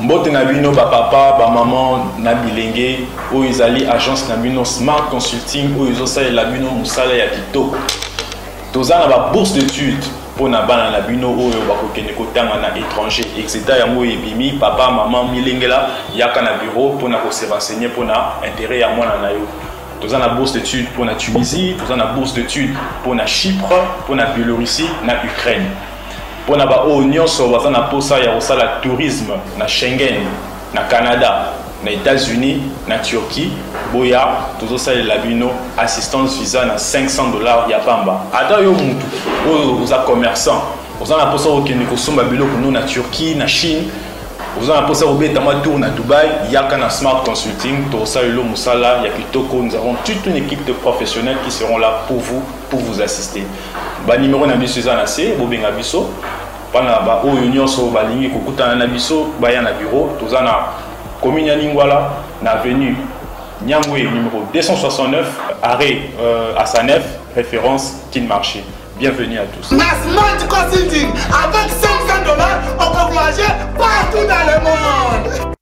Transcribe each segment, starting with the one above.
Mbote na bino ba papa ba maman na bilenge o izali agence na bino Smart Consulting o izo sala la bino musala ya kitoko. Tozana ba bourse d'études pour na bana na bino oyo bakokende kotanga na étranger etc. yango ebimi papa maman milengela yaka na bureau pour na ko se renseigner pour na intérêt ya mwana na yo. Tozana bourse d'études pour la Tunisie, tozana bourse d'études pour la Chypre, pour la Biélorussie, na Ukraine. Pour la Union tozana posa ya osala tourisme na Schengen, na Canada, na États-Unis, na Turquie, boya tozosala la bino assistance visa na $500 ya pamba. Ata yo mutu oza commerçant, tozana posa okende kosomba biloko no na Turquie, na Chine. Vous en avez un tour à Dubaï, il y a un Smart Consulting, nous avons toute une équipe de professionnels qui seront là pour vous assister. Le numéro de Susanase, Bobin Abisso, pendant Union sur Balingi, Kukuta Nabiso, Bayan Bureau, tous en a commune à Lingwala, avenue Nyangwe, numéro 269, arrêt à Sanef, référence Kinmarché. Bienvenue à tous. Smart Consulting, avec $500, on peut voyager partout dans le monde.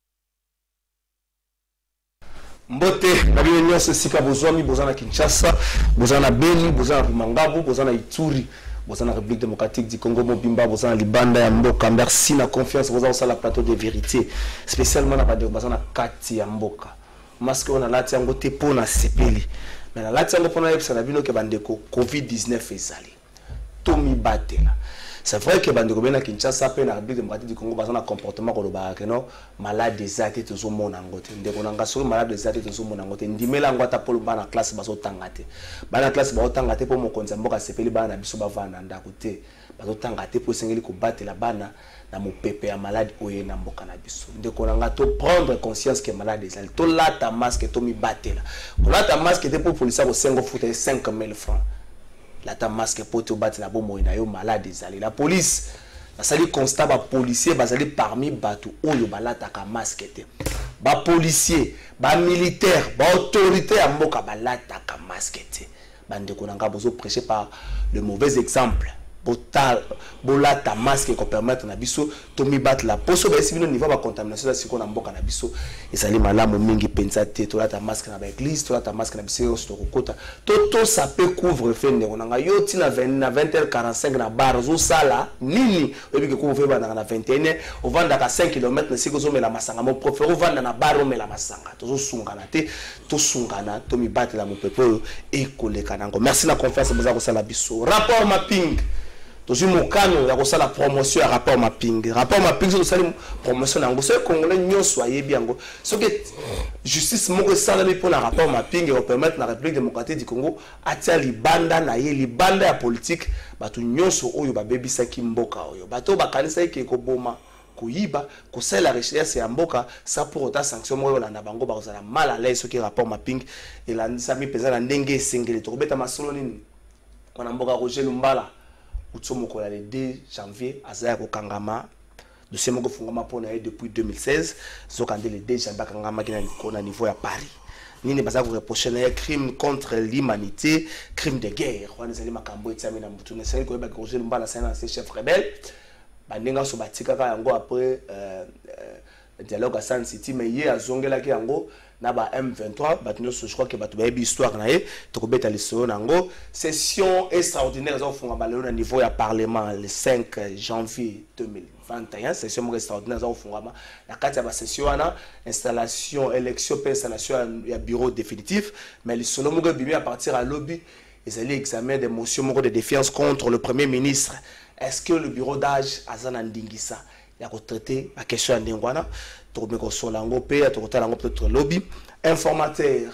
Mbote, na biyo nyonso sika bozwami, bozana Kinshasa, bozana Beni, bozana Mangabu, bozana Ituri, bozana République démocratique du Congo, Mobimba, bozana Libanda ya Mboka. Merci na confiance, bozana osala plateau de vérité, spécialement na bade bozana kati ya Mboka. Masque on a lati yango te pona sepeli. Mais na lati yango pona yebisa na bino ke bandeko COVID-19 ezali. Tomi batela. C'est vrai que bandeko bena Kinshasa pe na République démocratique du Congo bazana comportement ko loba ke no malade des ate tozo mona ngote. Ndeko nanga so malade des ate tozo mona ngote. Ndimela ngwata polo bana classe bazo tangate. Bana classe bazo tangate po mokonza mboka sepeli bana biso bavana ndako te. Bazo tangate po sengeli ko batela bana na mopepe ya malade oye na mboka na biso. Ndeko nanga to prendre conscience que malade des ate. To lata masque to mi batela. Ko lata masque te po polisa ko sengo futa 5000 francs. La ta masque pour te battre la bombe na yo malade ezali la police na sali constat ba policier bazali parmi batu oyo balata ka masque te ba policier ba militaire ba autorité ya mboka balata ka masque te bande ko nanga bozo prêcher par le mauvais exemple bolata masque ko permettre na biso to mi battre la poso ba esi bino niveau ba contamination da siko na mboka na biso ezali malamu mingi penza te to lata masque na ba église to lata masque na biso to kokota to ça peut couvre fait ndeko nanga yo tina 20h45 na bar zo sala nini obi ke couvre fait na 21h o vanda ka 5 km na siko zo mela masanga mo préfère o vanda na bar o mela masanga to zo sungana te to sungana to mi battre la mo pepo e koleka nango. Merci na confiance boza ko sala biso rapport mapping. Toujours mon canot, la la promotion à rapport mapping. Rapport mapping, c'est une promotion. Ce Congolais n'y soyez bien. Ce que justice mon salaire pour le rapport mapping et permettre la République démocratique du Congo attirer les bandes les bandes à politique. Batu nyonso oyo ba baby saki mboka oyo. Bato ba kanisa ki ko boma ko yiba ko sala la recherche ya mboka ça pour autant sanction mo la na bango ba ko mal à l'aise ce qui rapport mapping et la sami pesa na ndenge singeli to beta masolo nini. On a mboka Roger Lumbala. Le 2 janvier, Azaya Kangama, dossier Moko Fungama pour depuis 2016, Zokande le 2 janvier Kangama qui est au niveau à Paris. Nini baza ko reprocher crime contre l'humanité, crime de guerre. On est allé makambo etsamina mutu na sali ko ba Roger Lumbala c'est un chef rebelle. Bandenga so batika ka yango après dialogue à San City mais hier azongela ki yango na ba M23 je crois que batu ba histoire na ye to ko beta lisolo nango session extraordinaire za ofunga balelo na niveau ya parlement le 5 janvier 2021 session extraordinaire za ofunga na kati ya ba session wana installation élection pe installation ya bureau définitif mais lisolo mo ko bimi à partir à lobby ils allaient examiner des motions de défiance contre le premier ministre. Est-ce que le bureau d'âge azana ndingisa ya ko traiter la question ndengwana to me ko solango pe to ko talango peut-être lobby informateur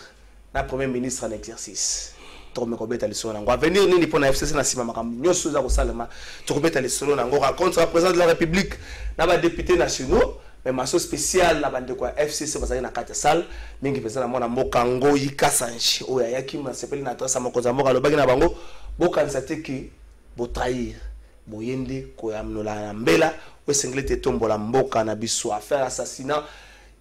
na premier ministre en exercice to me ko beta le solango avenir nini pona FCC na sima makam nyoso za ko salama to ko beta le solango rencontre président de la République na ba députés nationaux mais maso spécial na bande kwa FCC bazali na kati salle mingi pesa na mona mokango yikasanchi oya yakima sepeli na trasa mokonza mboka lobaki na bango bokanisa te ki bo trahir boyende ko yamnola na mbela wesenglete tombola mboka na biso affaire assassinat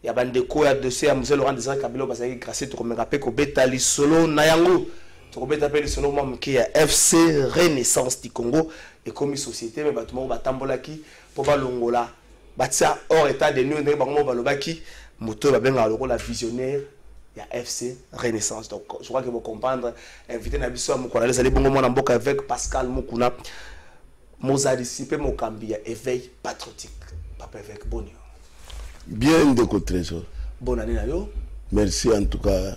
ya bande ko ya dossier ya Mzee Laurent Désiré Kabila bazali grâce to komeka pe ko beta lisolo na yango to ko beta pe lisolo mamki ya FC Renaissance du Congo et comme société mais batuma batambolaki po balongola batia hors état de nuire ndenge bango balobaki moto babenga lokola visionnaire ya FC Renaissance. Donc je crois que vous comprendre invité na biso mokona les ali bongo mona mboka avec Pascal Mukuna Mozart dissipé mokambi ya éveil patriotique papa avec bonheur. Bien de Trésor. Bonne année na yo. Merci en tout cas.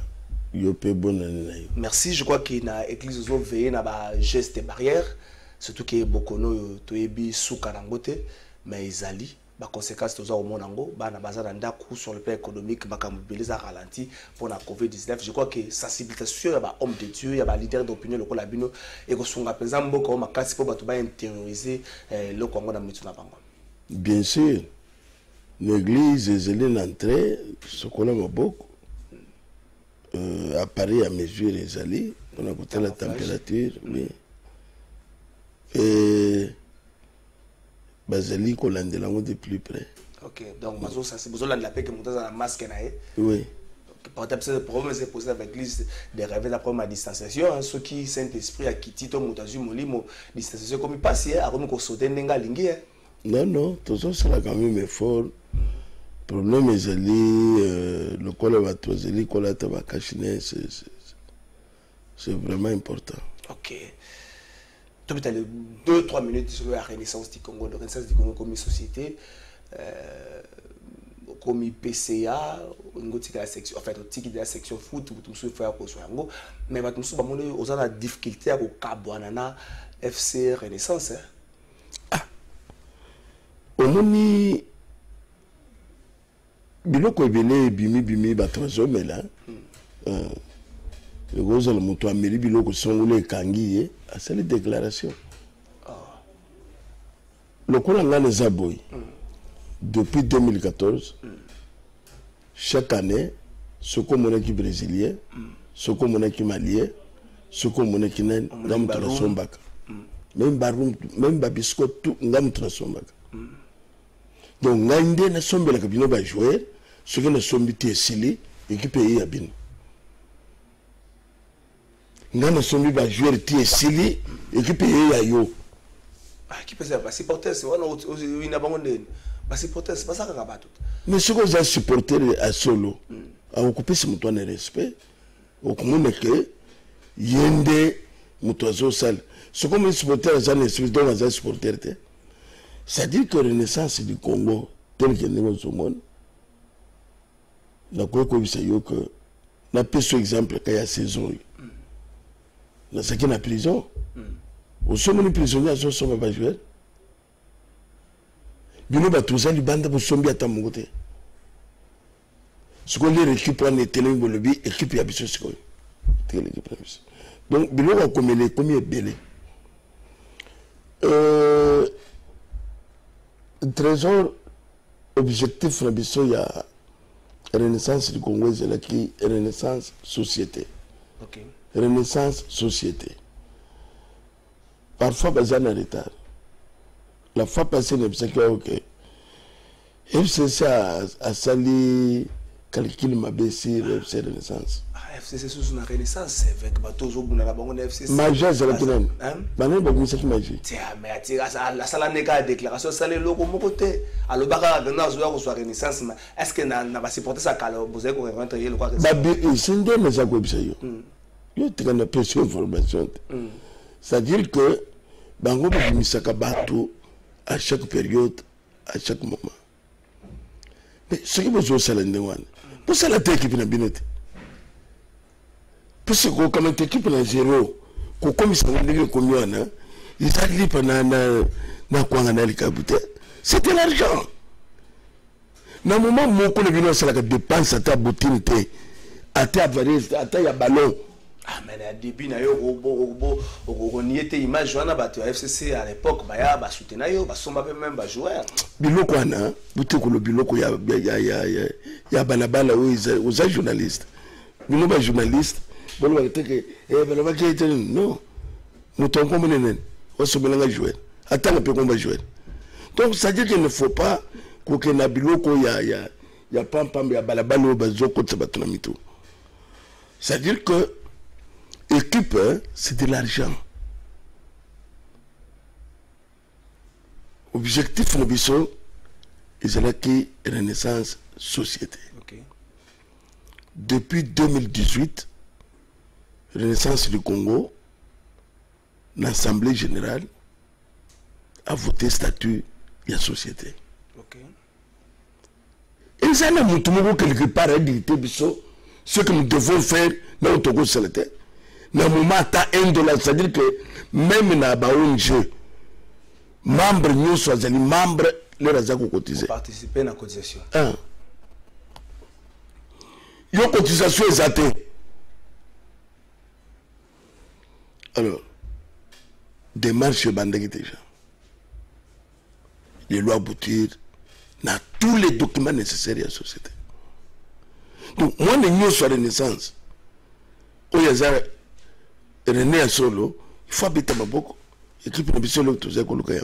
Yopé bonne année na yo. Merci, je crois que na église zo veiller na ba geste barrière surtout que bokono toyebi suka nangote mais izali ba conséquences toza au monango ba na bazana ndaku sur le plan économique ba mobiliser ralenti pour la COVID-19. Je crois que sensibilisation ya ba homme de Dieu ya ba leader d'opinion lokola bino et ko sunga penza mboko makasi po bato ba intérioriser le Congo na mitu na bango. Bien sûr. L'église est entrée ce qu'on a beaucoup à Paris à mesure les alliés on a goûté la température oui. Et Basali qu'on l'a de plus près. Ok, donc Mazo ça c'est besoin de la paix que monter dans la masque nae. Oui. Par exemple, le problème c'est posé avec l'église de rêver la première distanciation. Ceux qui Saint-Esprit a quitté ton montage molimo distanciation comme il passe hier, à qu'on sauter n'enga lingi. Non non, tout ça c'est quand même effort. Problème est le col va toiser, col à tabakashine, c'est vraiment important. Ok. Tu as 2-3 minutes sur la Renaissance du Congo, comme une société, comme PCA, la section, en fait, de la section foot, tout ce faire mais tout on a la difficulté à Kabouanana FC Renaissance. Ah, au moni biloko ebele bimi batrazo mela le gros le moto ameli biloko songole kangi a cette déclaration le kola ngane zaboy depuis 2014 chaque année ce qu'on monnaie qui brésilien ce qu'on monnaie qui malien ce qu'on monnaie qui nen ngam trasombaka même barum même babisco tout ngam trasombaka. Donc, ngande na sombe la kabino ba jouer, ce que na sombe ti esili équipe ya bin. Ngana sombe ba jouer ti esili équipe ya yo. Ah, qui peut ça supporter c'est on ina bangonde. Ba supporter c'est pas ça ka bato. Mais ce que j'ai supporter à solo, a occuper ce mutuan respect, au commun que yende mutuazo sal. Ce que mes supporters j'en esprit donc à supporter te. C'est-à-dire que la Renaissance du Congo, tel que nous sommes, nous avons que n'a pas ce exemple qu'il y a saison. Dans ce qui est la prison, au sommet des prisonniers, ils sont pas joués. Nous avons tous les bandes pour somber à Tamogote. Ce qu'on les équipe en est tellement bon, l'équipe a besoin de donc, nous avons comme les combien belé. Trésor objectif na biso ya Renaissance du Congo c'est la qui Renaissance société. OK. Renaissance société. Parfois bazan en retard. La fois passée ne sais que OK. FCC a sali calcul ma baissé FC Renaissance. FCC sous une Renaissance avec bateau zo buna la bango na FCC. Majeur c'est la tunnel. Mané ba misaki maji. Tiens mais atira la sala neka déclaration salé loko moko te. Alors baka na zo ya ko so Renaissance est-ce que na ba supporter ça kala boze ko rentrer le quoi. Ba bi sinde mais ça ko bisayo. Yo te kana pression information. C'est-à-dire que bango ba misaka bateau à chaque période, à chaque moment. Mais ce qui vous salé ndwan. Pour ça la équipe na binote. Parce que quand une équipe na zéro, ko comme ça on combien na, ils arrivent pas na kwanga na likabute. C'était l'argent. Na moment moko le bino sala ka dépense ata botine te. Ata valise, ata ya ballon. Ah mais à début na yo on y était image wana bato FCC à l'époque ba soutenir yo ba somba même ba joueur. Biloko wana, buteko lo biloko ya balabala aux journalistes. Bino ba journaliste bon va dire que non nous tombons comme nenen on se mélange jouer attends un peu qu'on va jouer donc ça dit qu'il ne faut pas que na biloko ya pam ya balabala bazoko tsabatuna mito c'est à dire que équipe c'est de l'argent objectif no biso ezalaki Renaissance Société. Okay. Depuis 2018, Renaissance du Congo, l'Assemblée générale a voté statut de la société. Okay. Et ça n'a pas quelque part à dire ce que nous devons faire dans notre Togo Salete. Dans le moment $1, c'est-à-dire que même dans l'ONG, membres nous soient membres, les razaks cotisés. Participer à la cotisation. Yo cotisation exacte. Alors, démarche bandagi déjà. Les lois aboutir dans tous les documents nécessaires à la société. Donc, moi, nous sommes Renaissance. Où il y a René à solo, il faut habiter ma beaucoup. Équipe de mission, l'autre, c'est quoi le cas?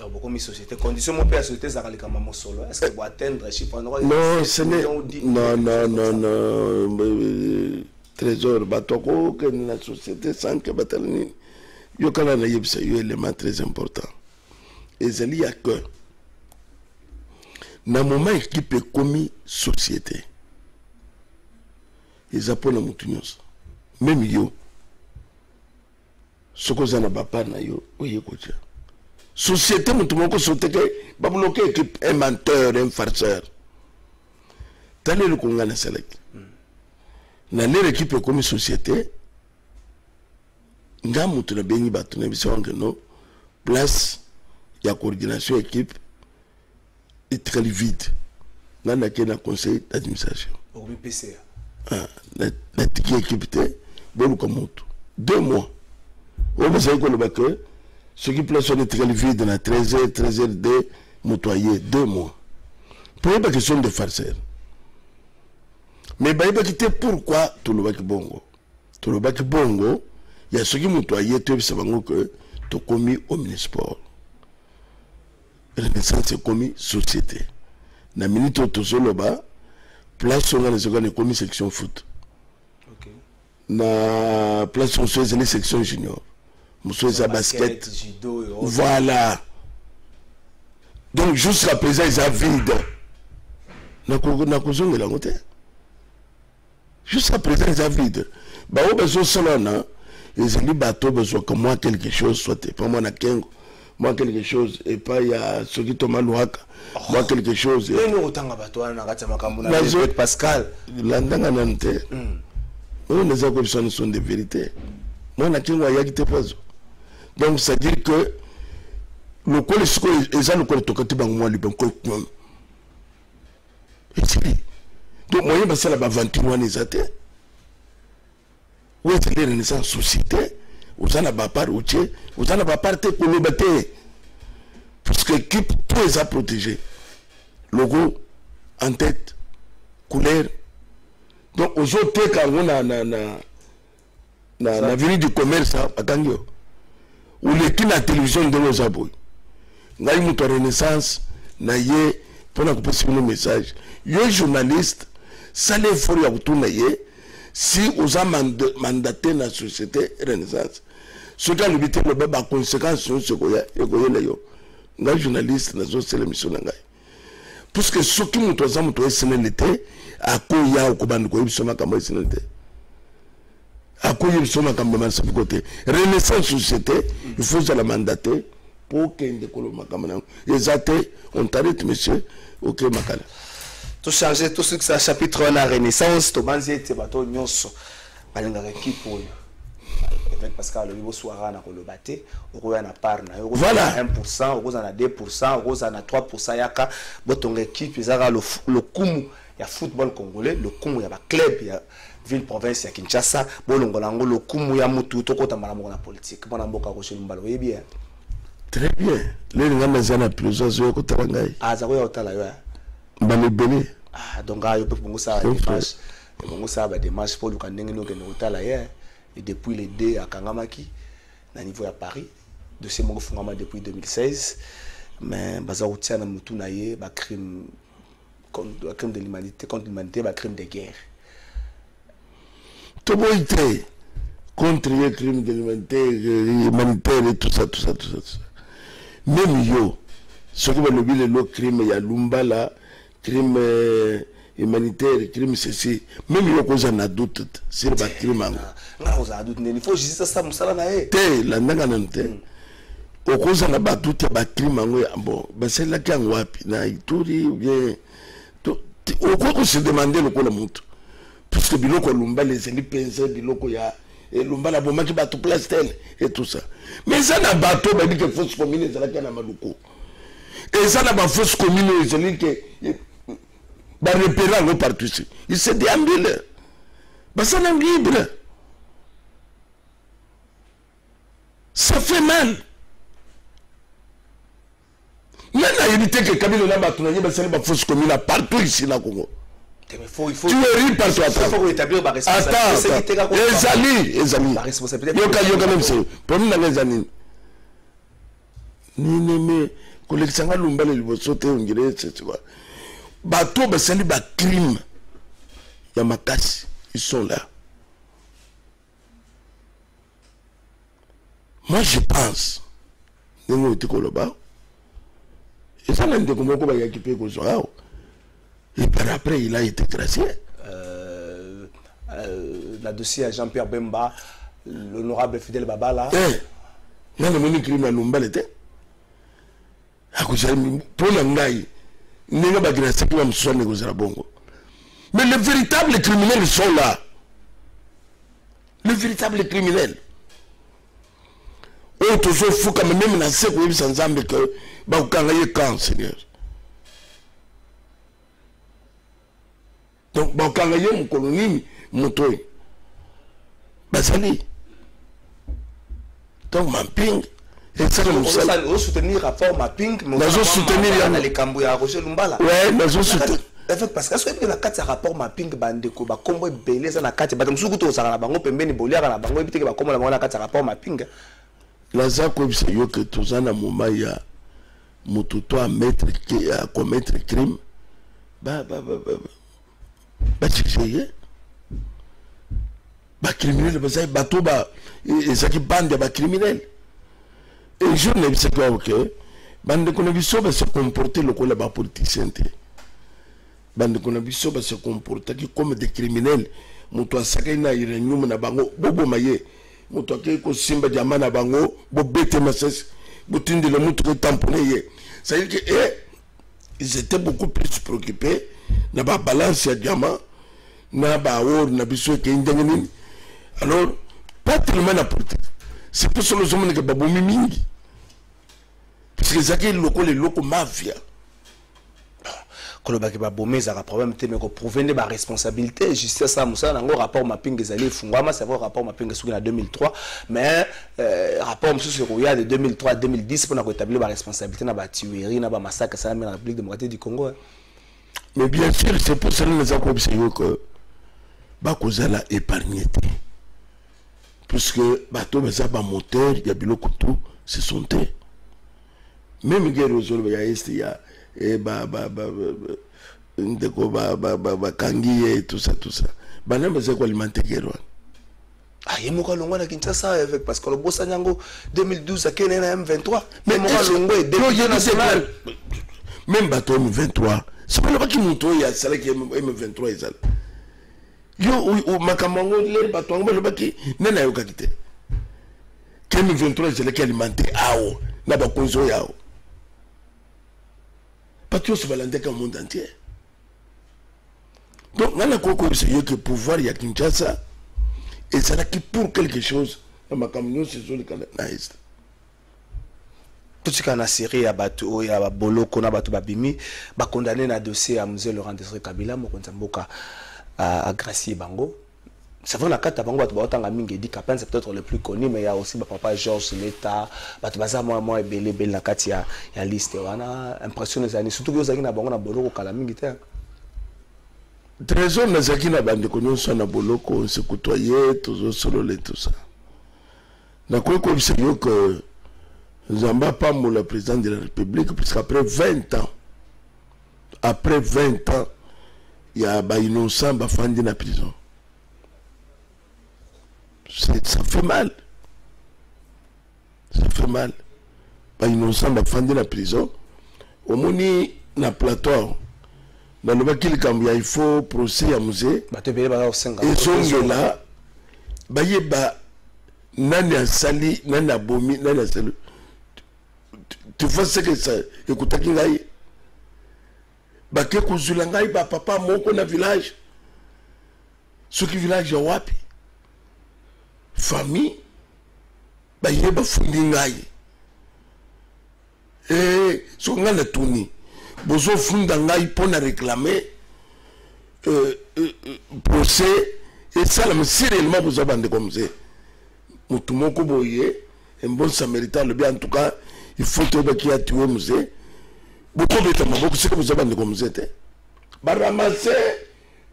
Beaucoup de sociétés. Condition, mon père, société, ça va aller solo. Est-ce que vous atteindre les chiffres? Non, ce n'est. Non. Trésor, Batoko, que la société sans que Batalini. Il y a un élément très important. Et il y a que. Dans le moment où l'équipe est commis société, ils appellent la moutunios. Même yo. Ce que vous avez pas na yo, oui, écoutez. Société, moutoumoko sauté que, pas bloquer équipe, un menteur, un farceur. T'allez le Congo na select. Dans l'équipe est commis société, nga moutou na béni batou na biso no place ya coordination équipe est très vide. Là, on a un conseil d'administration. Au BPCA. La équipe était bon comme 2 mois. On va savoir que ce qui place on est très vide dans la 13h de motoyer 2 mois. Pour une question de farceur. Mais il va quitter pourquoi tout le baki bongo. Tout le baki bongo, il y a ce qui motoyer tu sais que tu as commis au municipal. Renaissance est commis société. Na minute où tu es là, place on a les commis section foot. Okay. Na place on a les section junior. Monsieur sa basket. Judo, voilà. Donc jusqu'à présent ils sont vides. Jusqu'à présent ils sont vides. Bah au besoin seulement ils ont dit bateau besoin que moi quelque chose soit pas moi na kengo. Moi quelque chose et pas il y a ce qui tombe louaka moi quelque chose et nous autant bateau na kati makambo na Pascal landanga nante on les a comme ça sont des vérités moi na kingo ya kite pazo donc ça dit que le col est ça le col tokati bango moi liban ko et c'est donc moi il ça la aventure wana ezate où est la Renaissance société vous en avez pas routier, vous en avez pas pour le battre. Parce que l'équipe, tout est à protéger. Logo, en tête, couleur. Donc, aux autres, quand on a la vie du commerce, attendez, ou l'équipe de la télévision de nos abois. Nous avons une Renaissance, nous avons pour nous passer un message. Les journalistes, ça les faut y avoir si vous avez mandaté la société Renaissance. Ce qui a limité le bébé à conséquence sur ce qu'il y a, les journalistes, les autres, c'est l'émission. Parce que ce qui nous a été, à quoi il y a au Koban, il y a à quoi il y a côté. Renaissance société, il faut la mandater pour qu'il y ait des colons. On t'arrête, monsieur, ok, Makala. Tout changer, tout ce que c'est un chapitre de la Renaissance, tout le monde est bateau, nous sommes équipe pour avec Pascal, le soir, on a battu, on a part, voilà 1%, on a 2%, on a 3%, yaka, ton équipe, ils ont le kumu, il y a football congolais, le kumu, il y a club, il y a ville province, il y a Kinshasa, bolongolango, le kumu, il y a mutu, tout côté malamu la politique, bon amboka rocher mbalo, oui bien. Très bien. Les gens ont plusieurs jours au Tarangai. Ah, ça va au Tarangai. Balébélé. Ah, donc il peut pour ça démarche. Pour ça démarche pour le candengue nous que nous Tarangai. Et depuis les deux à Kangamaki, à niveau à Paris, de ces mots fondaments depuis 2016, mais Bazaoutia n'a mutu naïe, crime de l'humanité contre l'humanité, crime de guerre. Tout le monde contre les crimes de l'humanité, humanitaire et tout ça. Même yo, Ce qui va le crime, il y a Lumbala, crime humanitaire, crime ceci. Même il y a cause en doute sur le crime. Il faut juste ça, Moussala Nae. La nanganante. Au cause en a doute, il y a crime. Bon, c'est là qu'il y a un wapi. Ituri, ou bien. Au quoi qu'on se demandait le coup de montre. Puisque Biloko Lumbala, les élites pensaient, Biloko ya. Et Lumbala, bon, qui bat tout place tel et tout ça. Mais ça n'a pas bateau, il dit que fausse commune, c'est là qu'il y a un malouko. Et ça n'a pas fausse commune, c'est là que. Bah, repérant le partout ici. Il se déambule. Bah, ça n'a libre. Ça fait mal. Même la unité que Kabila n'a pas tourné, c'est une fausse commune partout ici, là, Congo. Il faut, tu es riche partout. Il faut établir ma responsabilité. Attends. Les amis. La responsabilité. Yoka même c'est. Pour nous, les amis. Mais, collection à Lumbala, il va sauter, on dirait, c'est quoi. Bateau, c'est un crime. Il y a ma casse. Ils sont là. Moi, je pense. Nous, et ça, même de comment on va y équiper qu'on soit. Et par après, il a été gracié. La dossier à Jean-Pierre Bemba, l'honorable Fidel Babala. Il y a un crime à Lumbala. Pour l'angaï, il n'y a pas de grâce qui va me soigner aux Arabongo. Mais les véritables criminels sont là. Les véritables criminels. Autre chose, il faut quand même lancer sans ensemble que vous avez quand, Seigneur. Donc, vous avez mon colonie, mon toy. Basali. Donc, mapping. Et ça, nous soutenir rapport mapping, mais nous soutenir les Cambouis à Roger Lumbala. Ouais, nous soutenir. Parce que la carte rapport mapping bandeko ba combo belé ça na carte ba musuku to sala bango pembeni bolia na bango biteke ba combo na carte rapport mapping. La zako c'est yo que tous en moment ya mututo à mettre à commettre crime. Ba chiché. Ba criminel ba ça bateau ba et ça qui bande ba criminel. Et je ne sais pas OK. Bande qu'on a vu ça se comporter le cola ba politicien. Bande qu'on a vu ça se comporter comme des criminels. Muto asaka ina irenyum na bango bobo maye. Muto ko simba jama na bango bo bete masas botinde le muto ko tamponner. Ça veut dire que ils étaient beaucoup plus préoccupés na ba balance ya jama na ba or na biso ke ndengeni. Alors pas tellement na politique. C'est pour ça que nous que babo mingi. Parce que ça qui est les locaux mafia. Quand le babomé ça a problème mais qu'on prouver des responsabilités justice ça Moussa nango rapport mapping des alliés fungama c'est vrai rapport mapping sur en 2003 mais rapport monsieur sur Roya de 2003 à 2010 pour établir la responsabilité na ba tuerie na ba massacre ça dans la République démocratique du Congo. Mais bien sûr c'est pour ça que nous avons observé que ba kozala épargné puisque bateau mais ça ba moteur il y a biloko tout c'est son thé même guerre aux il y a est il y a et kangi et tout ça banamba c'est quoi alimenter guerre il m'a longo na Kinshasa avec parce que le boss Nyango 2012 à Kenya M23 mais m'a longo député national même bateau M23 c'est pas là qui monte il y a ça qui M23 ça yo makamango les bateau ngo le baki nena yo kakite M23 c'est là qui alimenter ao na ba konzo yao parce que se valenter comme le monde entier. Donc, on a compris que le pouvoir, il y a Kinshasa, et ça n'a qui pour quelque chose, dans ma camion, c'est sur le canal. Tout ce qu'on a serré, il y a Bolo, qu'on a Babimi, condamné un dossier à M. Laurent Desiré Kabila, à Gracie Bango. C'est vrai, la carte Bango, c'est peut-être le plus connu, mais il y a aussi papa Georges Leta, moi, Belé, la carte, il y a liste. On a l'impression que surtout que vous avez Bango, Bolo, Kalamingité. Trésor, nous avons bande connu sur na Boloko, on se côtoyait, toujours solo et tout ça. D'accord, comme c'est que Zamba pas le président de la République, puisqu'après 20 ans, il y a des innocents qui sont dans la prison. Ça fait mal. Ça fait mal. Pas innocent, bah, fondé la prison. au moni na plateau dans le bakili kambia il faut procès à musée et son là bayeba nani asali nani abomi nani asali tu vois ce que ça écoute kingai bake kuzula ngai ba papa moko na village ce qui village ya wapi famille bayeba fundi ngai so ngana tuni bozo funda ngai pona réclamer procès et ça la sérieusement bozo bande comme ça mutu moko boye un bon samaritain le bien en tout cas il faut que qui a tué musée beaucoup de temps beaucoup c'est que bozo bande comme ça ba ramasser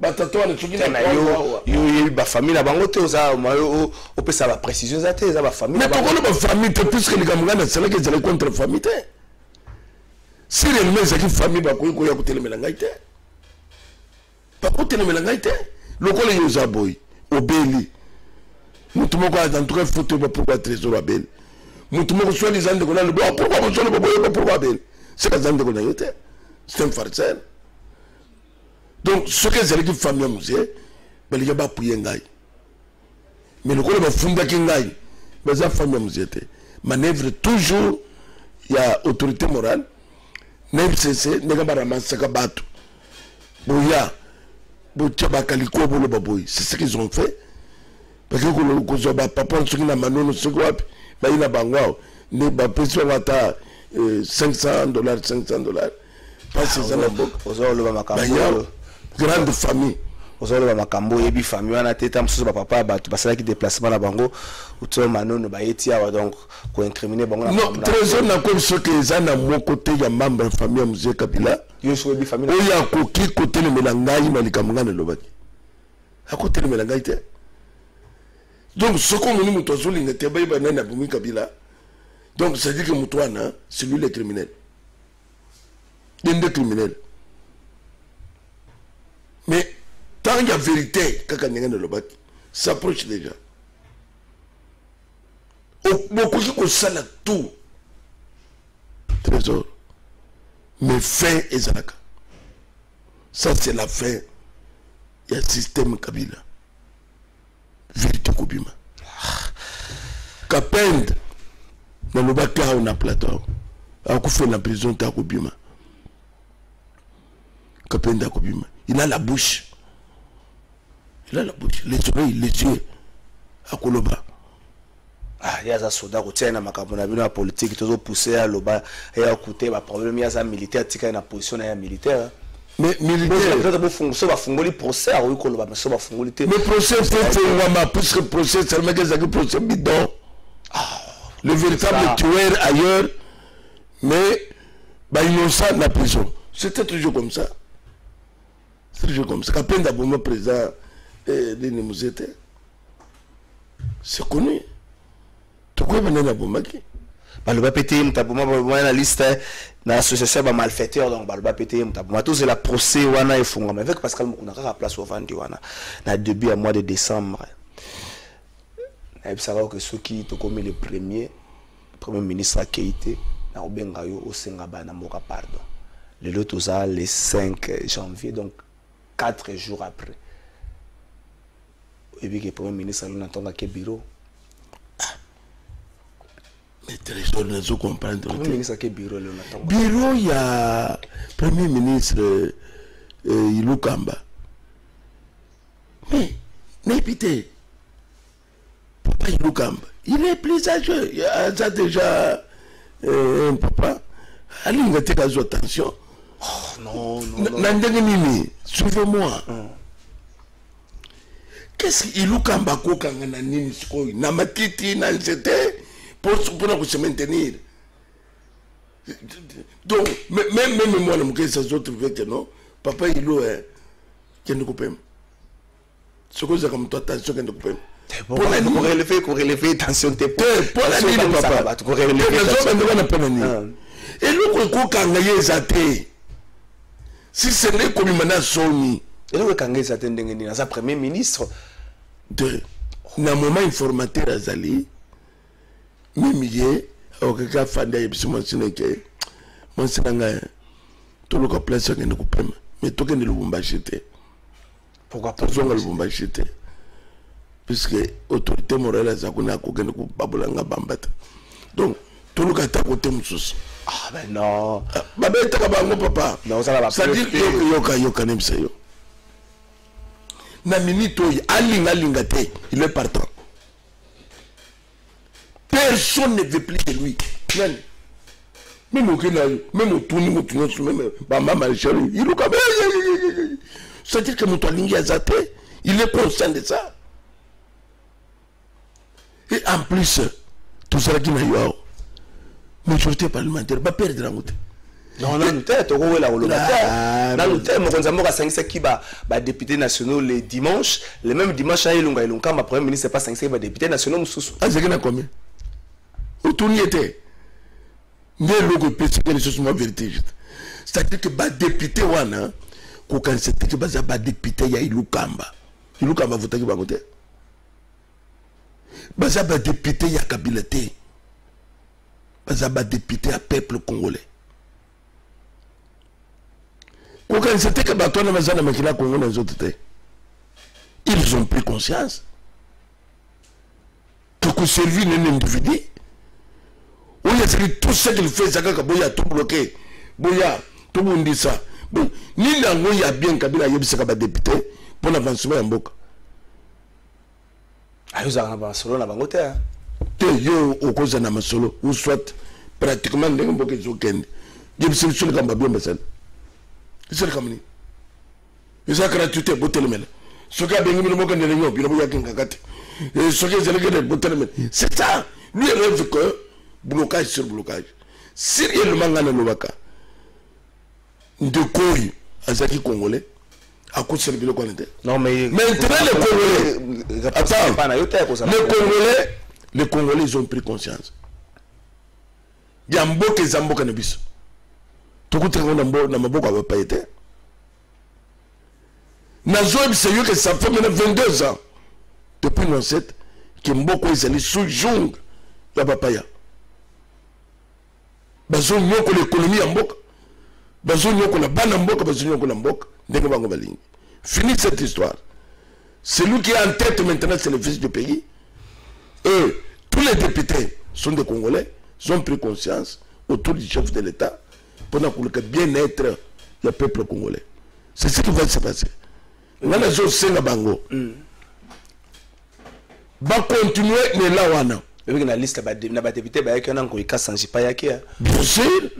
ba tatouage tuki na yo ba famille na bango te oza o pesa ba précision za te za ba famille na bango ba famille te puisque les gamanga c'est là que c'est contre famille te si réellement c'est une famille ba ko ya kutelemela ngai te ba kutelemela ngai te lokole yo za boy obeli mutu moko en tout cas photo ba pourquoi trésor abel mutu moko soit les ande ko na le pourquoi mo solo ba boy ba pourquoi abel c'est que zande ko na yote c'est un farceur donc ce que c'est une famille musée ben il y a pas pouyer ngai mais lokole ba funda ki ngai ba za famille musée te manœuvre toujours il y a autorité morale NFCC nega baramasaka bato boya botiaba kaliko bolo baboy c'est ce qu'ils ont fait parce que ko zo ba papa nsuki na manono suki wapi ba ina bangwao ne ba pesi wata $500 pas ces ana bok ozo lo ba makambo grande famille ozo lo ba makambo yebi famille wana teta msusu ba papa bato basala ki déplacement na bango uto manono ba yetia wa donc ko incriminer bango non trésor na comme ce que zana mon côté ya membre famille musée Kabila yo so yebi famille oya ko ki côté le melangai na likamngana lobaki a côté le melangai te donc ce qu'on nous muto linga te ba iba na bumi Kabila donc ça dit que mutwana c'est lui le criminel il est criminel mais tant il y a vérité kaka ngana lobaki s'approche déjà beaucoup qui sala tout trésor mais fin et zalaka ça c'est la fin il y a système Kabila vérité kubima kapend na lobaki on a plateau a ku fait la prison ta kubima kapend a kubima il a la bouche les oreilles les yeux à koloba ah ya za soda ko tena makambo na bino ya politique tozo pousser à loba ya écouter ba problème ya za militaire tika na position ya militaire mais militaire peut-être bo fongo so ba fongoli procès a ko loba mais so ba fongoli te mais procès faut wa ma puisque procès seulement que ça que procès bidon le véritable tueur ailleurs mais ba innocent na prison c'était toujours comme ça quand peine d'abord président Dini Musete c'est connu pourquoi banana bomaki baloba pété mutabuma ba na liste na association ba malfaiteur donc baloba pété mutabuma tous la procès wana efunga mais avec Pascal Mukuna ka place au vandi wana na début à mois de décembre na ebisaka que ceux qui to comme le premier ministre Keïté na obenga yo au senga bana moka pardon le lot ça le 5 janvier donc 4 jours après. Et puis que le premier ministre a entendu que bureau. Mais trésor ne se comprendre. Le premier ministre a quel bureau le bureau il y a premier ministre Ilou Kamba. Mais n'épité papa Ilou Kamba, il est plus âgé. Il a déjà un papa. Allez, on va te faire attention. Oh non. Nandengini, suivez-moi. Qu'est-ce qu'il Ilou Kamba kokanga na nini sikoyi na matiti na nzete pour se maintenir. Donc même moi na mukesa autres vêtements non papa Ilou qui ne coupe. Ce que ça comme toi attention qui ne coupe. Pour relever attention tes pour la nini papa. Pour relever attention. Et le kokanga yezate. Si ce n'est comme mana soni. Et le kokanga yezate ndengeni na sa premier ministre de na moment informateur azali même hier au kaka fanda yebisi monsine ke monsina nga Tout le cas place que nous coupons. Mais tout que nous l'avons acheté. Pourquoi pas? Nous l'avons acheté. Puisque l'autorité morale est à côté de Babolanga Bambata. Donc, tout le cas, tu as côté Moussous. Ah ben non. Bah ben, tu as papa. Non, ça va pas. Ça dit que Yoka n'aime ça. Na minute, il est partant. Personne ne veut plus de lui. Même au Kenya, même au Touni, même Bamba Chéri, il est comme c'est-à-dire que mon toiling est zaté, il est conscient de ça. Et en plus, tout ça qui m'a eu, majorité parlementaire, va perdre la route. Non, non, nous sommes là, nous sommes députés nationaux les dimanches, les mêmes dimanches, ma première ministre, c'est pas 5 députés nationaux. Ah, c'est combien? Au Touni était. Mais le vérité. C'est-à-dire que les députés, quand c'était que les députés, il y a Ilukamba. Ilukamba, vous avez voté. Les députés, il y a Kabilate. Les députés, il y a peuple congolais. Quand c'était que les autres, ils ont pris conscience que servir un individu. Oui, c'est tout ce qu'il fait, c'est que tout bloqué. Boya, tout le monde dit ça. Bon, ni l'ango y a bien Kabila Yebisaka député pour l'avancement en Boka. Ah, vous avez un solo dans Bangote. Yo, au cause d'un solo, ou soit pratiquement d'un Boka Zoken. Yebisaka sur le Kambabio Massal. C'est le Kamini. Ils ont gratuité pour le mel. Ce qui a bien mis le Boka de l'Union, puis le Boya Kingakate. Et ce qui est le Boka c'est ça. Lui, il rêve que. Blocage sur blocage. Si il manque de Novaka, de Kouy, à Zaki Congolais, à cause de ce qu'il connaît. Non, mais. Maintenant, les Congolais. Attends, les Congolais, ils ont pris conscience. Il y a un beau qui est un beau cannabis. Tout le monde n'a pas été. Nazoïb, c'est que ça fait maintenant 22 ans. Depuis 1997, que Mboko est allé sous Jung, la papaya. Bazo nyoko l'économie en bok, bazo nyoko la ban en bok, bazo nyoko la bok, dengue bango baling. Fini cette histoire. Celui qui est en tête maintenant, c'est le fils du pays. Et tous les députés sont des Congolais, ils ont pris conscience autour du chef de l'État pour le bien-être du peuple congolais. C'est ce qui va se passer. On a les autres bango. Va continuer, mais là, on a. La liste de députés, bien sûr,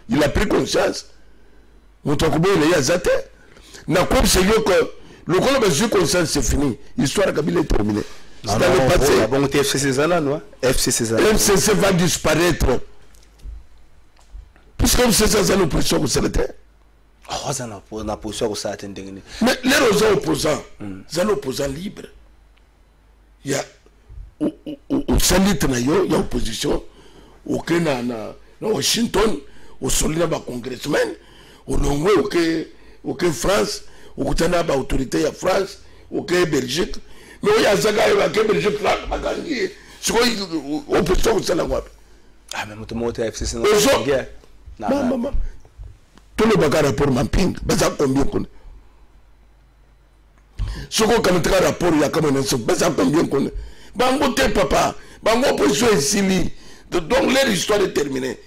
il a pris conscience. Il a zaté. C'est que le coup de conscience, c'est fini. L'histoire est terminée. C'est dans le passé. Bon, FCC va disparaître. Puisque FCC a l'opposition au Sénégal. Mais les opposants, c'est un opposant libre. Il y a au Sénat, il y a opposition. Au Washington, au Solina, congressman, au Longo, au France, au Koutana, autorité à France, au Belgique. Mais il y a Zaga, il y a Belgique, là, c'est quoi l'opposition au Sénat? Ah, mais tout le monde est FCC. Maman. Tout le bagage rapport mapping, ça combien qu'on est? Ce qu'on a un rapport, il y a comme un instant, ça combien qu'on est? Bango te papa, bango opposition est sili. Donc leur histoire est terminée.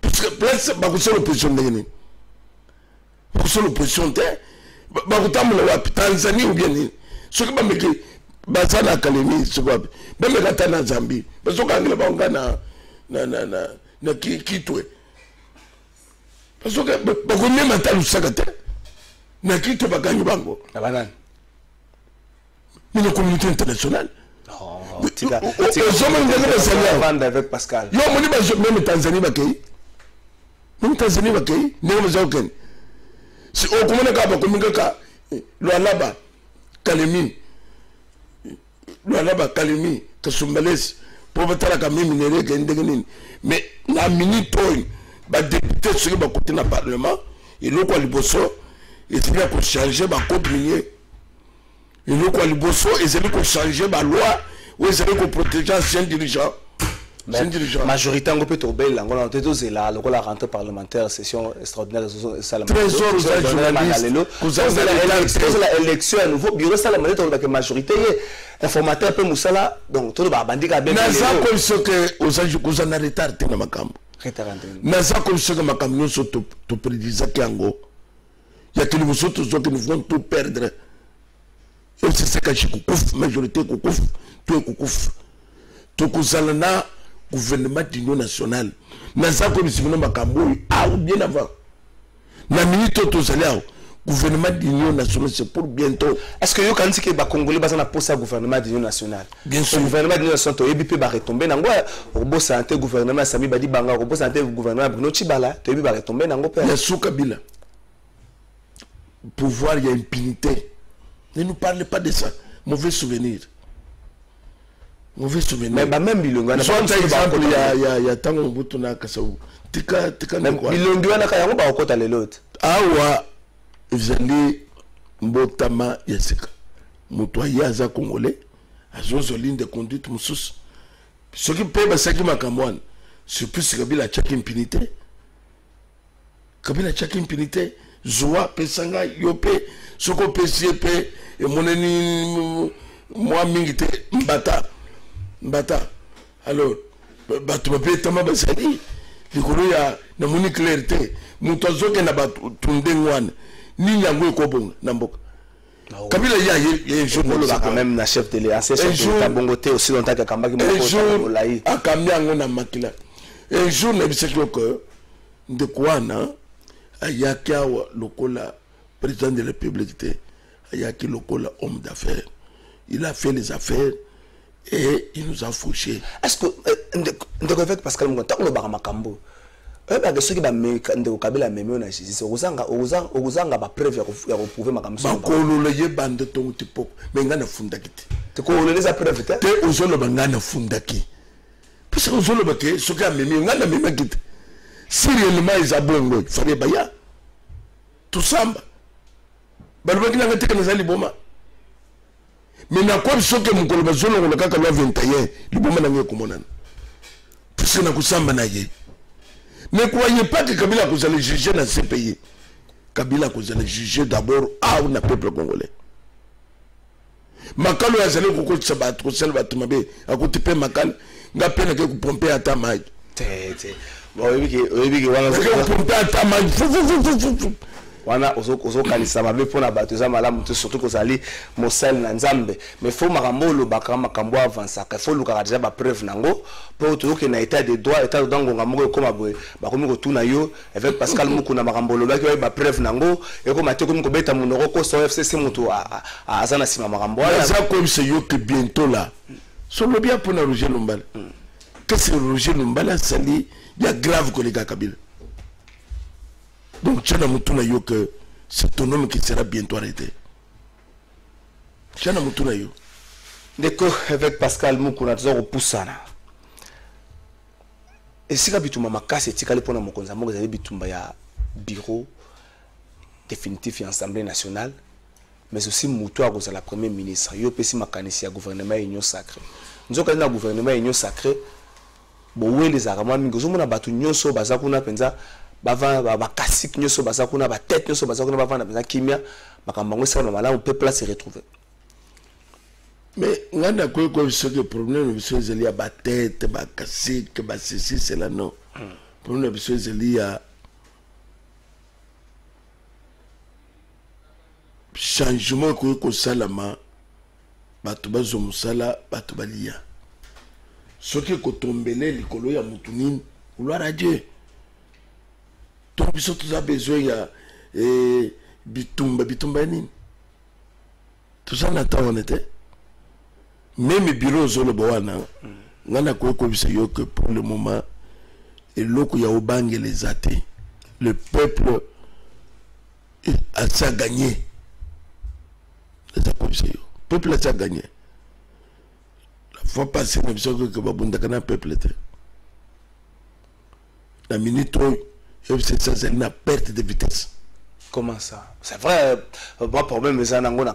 Parce que place, bango c'est l'opposition de l'année. Bango c'est l'opposition de bango tam la Tanzanie ou bien ce que bango qui basa na Kalemi, ce que bango gata na Zambie. Parce que bango bango na Kitwe. Parce que bango même à Talusakate. Na Kitwe bango bango. Abanan. Mais la communauté internationale. Avec Pascal. Yo, même Tanzanie va cueillir. Même Tanzanie va cueillir. Si on commande Kalemi, Kalemi, Kasumbalès, pour mettre la camine minérale, mais la minute, les députés sur le côté du Parlement, et l'eau quoi le bosso, et c'est bien pour changer le code minier. Et l'eau quoi le bosso, et c'est bien pour changer la loi, ou c'est bien pour protéger anciens dirigeants. majorité en groupe tombé là on a été tous là le la rentrée parlementaire session extraordinaire ça la trésor la élection à nouveau bureau ça la majorité informateur peu musala donc tout ba bandika bien na ça comme ce que aux en retard na makambo na ça comme ce que makambo so to prédisa kiango ya que nous autres que nous vont tout perdre et c'est ça que je couf majorité couf tout couf tout kozalana gouvernement d'union nationale na ça comme si nous makambo ou bien avant na minute to zaliao gouvernement d'union nationale c'est pour bientôt. Est-ce que vous quand que les Congolais basent na poste gouvernement d'union nationale? Bien sûr. Le gouvernement d'union nationale to ebi pe ba retomber nango robo santé gouvernement Sami Badi Banga robo santé gouvernement Bruno Chibala to ebi ba retomber nango pe. Il y a Soukabila. Pouvoir, il y a impunité. Ne nous parlez pas de ça. Mauvais souvenir. Mauvais souvenir. Mais bah même Bilongo na par exemple il y a tant on bout na Kasaou. Tika quoi. Bilongo na ka yango ba okota lelot. Awa Zali Mbotama Yasika. Moutoya Aza Congolais, à ligne de conduite Moussous. Ce qui peut être Saki Makamouane, c'est plus Kabila Tchak impunité. Kabila Tchak impunité, Zoua, Pesanga, Yope, Soko PCP, et Moneni, moi Mingite, Mbata. Alors, Batuape Tama Basali, les Koloya, na moni clarté, Moutozoke na Batundengwan. Ni nyango ko namboka Kabila ya un jour quand même na chef de l'AC chef bongoté aussi longtemps que Kambaki mo lai akamyango na makila un jour na biseko ko de kwana ayaki awa lokola président de la République ayaki lokola homme d'affaires il a fait les affaires et il nous a fauché. Est-ce que avec Pascal Monta on ba makambo que ceux qui ba me Kabila meme na justice ozanga ba preuve ya prouver makambo ba kololo ye bande to tipo mais ngana fundaki te ko les preuve te ozolo bangana fundaki parce que ozolo bake ceux qui a meme ngana meme kite si réellement ils a bongo fallait baya tout samba balwa kina ngate kana zali boma mais na quoi ceux qui mukolo bazolo ngona kaka lwa 21 liboma na ngeko monana parce que na kusamba na ye. Ne croyez pas que Kabila vous allez juger dans ces pays. Kabila vous allez juger d'abord à un peuple congolais. Makalo ya zale koko tsaba trop sel batumabe akuti pe makal nga pena ke ku pomper ata mai. Bon oyebi ke wana ko pomper ata mai. Wana ozo kanisa mabe pona batuza malamu te surtout ko zali mosel na nzambe mais faut makambo bakama makambo avancer ka faut luka déjà ba preuve nango pour to que na état de droit état de droit ngamo ko maboy ba komi ko tuna yo avec Pascal Mukuna makambo lo ba ba preuve nango et ko mate ko beta munoko ko so FCC mutu azana sima makambo wana ça comme c'est yo que bientôt là solo bien pour na Roger Lumbala qu'est-ce que Roger Lumbala sali ya grave ko les gars Kabila. Donc, c'est ton homme qui sera bientôt arrêté. D'accord, avec Pascal Mukuna, nous avons poussé. Et si vous avez cassé, si vous avez un bureau définitif et Assemblée nationale, mais aussi Moutoua, vous la première ministre, vous avez un gouvernement union sacré. Nous avons un gouvernement union sacré. Vous avez les armes, vous avez un union sacré. Bava kasik nyoso basakuna ba tête nyoso basakuna bava na beza kimia makambango ça na malamu peuple se retrouver mais ngana ko ce que problème biso zeli ya ba tête ba kasik ba ceci c'est là non problème biso zeli ya changement ko salama batu bazo musala batu balia ce que ko tombele likolo ya mutunini gloire à Dieu. Donc, ils ont tous besoin de bitumba nini. Tout ça, on était. Même les bureaux, on a que pour le moment, et l'eau y a au bang et les athées. Le peuple a ça gagné. Le peuple a ça gagné. La fois passée, on a vu que le peuple était. La minute c'est une perte de vitesse. Comment ça? C'est vrai, bon problème, mais on a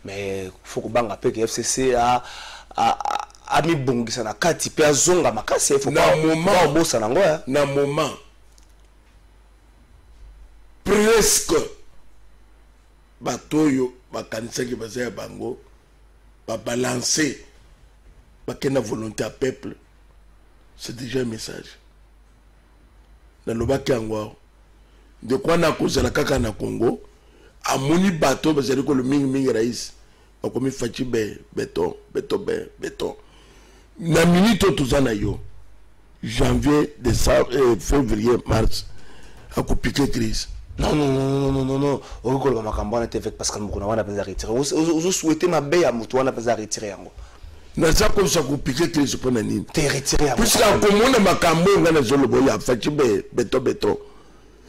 mais il faut que le FCC a ami bongisa na kati pe azonga makasi il faut na moment bossa nango ya na moment presque batoyo bakanisaki bazaya bango ba balancer bakena volonté à peuple c'est déjà un message na lobaki yango de quoi na kozala kaka na Congo amoni bato bazali ko le mingi rais bakomi faci béton na minute tozana yo janvier décembre février mars akopike crise non okoloba makambo wana te avec Pascal Mukuna wana penza retirer ozo souhaiter mabe ya mutu wana penza retirer yango na ça comme ça kopike crise pona nini te retirer yango puisque akomona makambo ngana zolobo ya faci béton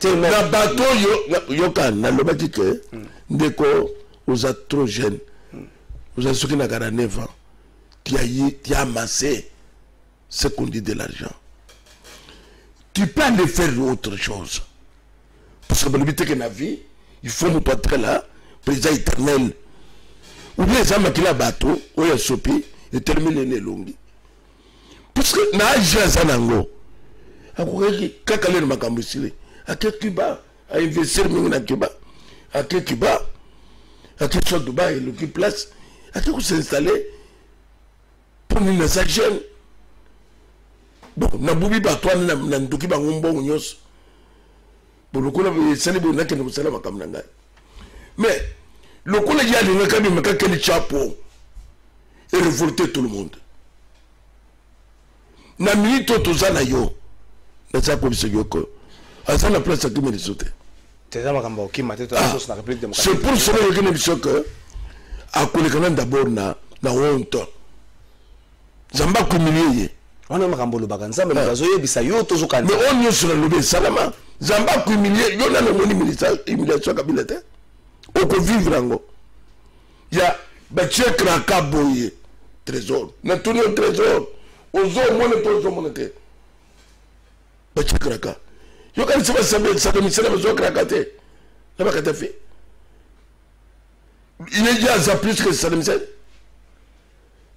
na bato yo kan na lobaki ke ndeko vous êtes trop jeune vous êtes ceux qui n'a qu'à 9 ans tu as amassé ce qu'on dit de l'argent tu peux aller faire autre chose parce que le que la vie il faut nous être là président éternel ou bien ça m'a la bateau ou ya sopi et terminer les longues parce que na agence nango akoki kaka le makambo sile Cuba a investir na Cuba à Cuba à soit Dubaï le qui place à qui s'installer pour une section bon na bubi bato na nduki bango mbongo nyos pour le coup na sali bo nakene ko sala makamna ngai mais le coup ya linga kabi makakeli chapeau et révolter tout le monde na minute tozana yo na ça comme ce yoko à ça la place à qui me sauter c'est ça makambo okima te to na République démocratique c'est pour cela que ne biso que a kolekana d'abord na honte zamba kumiliye wana makambo lo bakanza mais bazo yebisa yo tozo kanza mais on yo sur le salama zamba kumiliye yo na le moni ministère humiliation kabila te o ko vivre ngo ya ba chekra kaboye trésor na tout le trésor ozo mone tozo monete ba chekra ka yo kan se ça de misela bazo krakate na ba kata fait il est déjà plus que ça de misela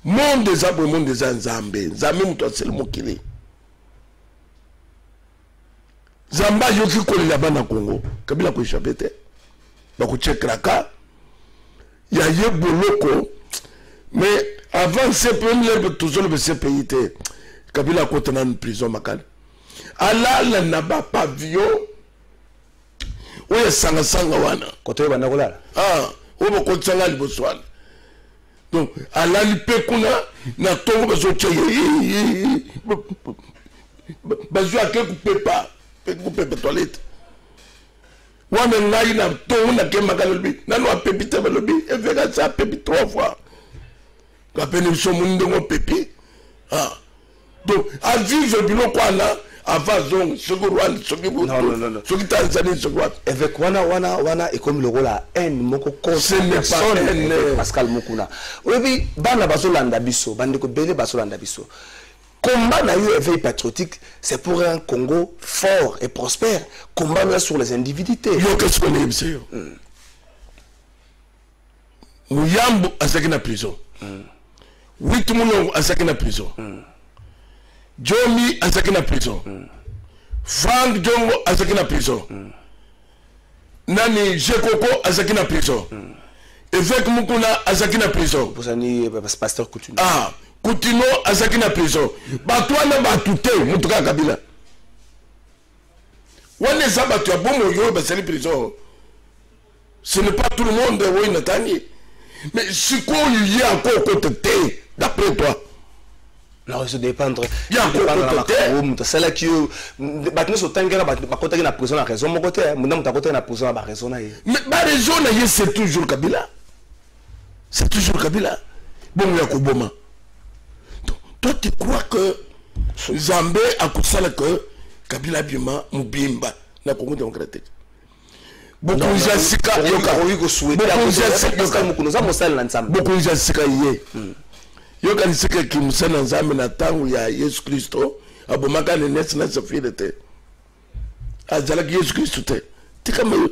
monde des arbres monde des nzambe muto sel mokili zamba yo ki kolela bana Congo kabila ko échapper te ba ko chekraka ya ye boloko mais avant ces premières toujours le CPI te kabila ko tena en prison makala alala na ba pavillon oya sanga wana koto bana kolala obo ko tsanga liboswana donc alali pe kuna na tongo bazo tcheye bazo ake kupepa toilette wana ngai na tongo na ke makalobi nano apepi te balobi eveka sa pepi 3 fois kapene so munde ngo pepi donc à vivre biloko wana avant zong sogorwan sogibu non sogi Tanzanie sogwat avec wana et comme le rôle la haine moko ce n'est pas haine Pascal Mukuna oui bana bazolanda biso bandeko belé bazolanda biso combat na eu éveil patriotique c'est pour un Congo fort et prospère combat sur les individualités yo qu'est-ce qu'on est monsieur Muyambo asaki na prison 8 mulongo asaki na prison Jomi asaki na prison Frank Jongo asaki na prison Nani Jekoko asaki na prison Évêque Mukuna asaki na prison pour ça ni pasteur Coutinho Coutinho asaki na prison batwana batute mutuka kabila wane za batu ya bomo yo basali prison ce n'est pas tout le monde oui natani mais si quoi il y a encore côté d'après toi non ça dépendre il y a encore côté c'est là que batno so tangera bakota na prison na raison mon côté mon na côté na prison na raison na mais ba raison na c'est toujours Kabila bon ya koboma toi tu crois que Zambé a kusala que Kabila bima mubimba na Congo démocratique beaucoup ya sika yoka ko souhaiter Pascal Mukuna za mosala na nzambe beaucoup ya sika ye yoka ni sika ki musana nzambe na tangu ya Yesu Kristo abomaka ne nesi na safire te azala ki Yesu Kristo te tikama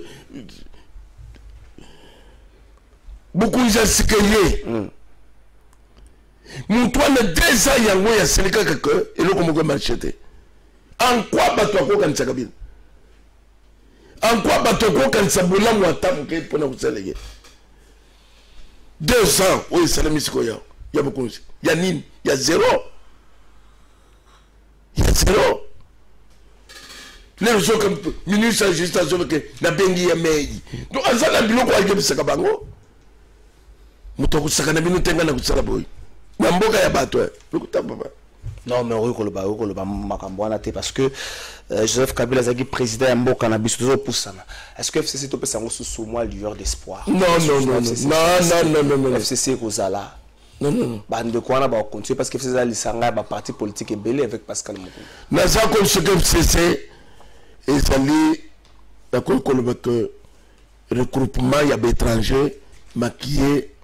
beaucoup ya sika ye Moutoine 2 ans yango ya seleka keke et le comme marcheté. En quoi bato ko kan sakabine? En quoi bato ko kan sabola mo atam ke pona kuselege? 2 ans oui salami sikoya. Ya beaucoup. Ya nini? Ya zéro. Ya zéro. Les gens comme ministre de la justice que na bengi ya meyi. Donc azala biloko ya bisaka bango. Mutoko sakana bino tenga na kusala boy. Mamboka ya bato. Non mais oui koloba makambo wana te parce que Joseph Kabila zaki président Mboka na biso poussana. Est-ce que FCC to pesa ngo sous moi lueur d'espoir? Non. FCC kozala. Non. Bande quoi na ba continuer parce que FCC lisanga ba parti politique belé avec Pascal Mokolo. Na za ko ce que FCC ezali na ko koloba que regroupement ya ba étranger maquillé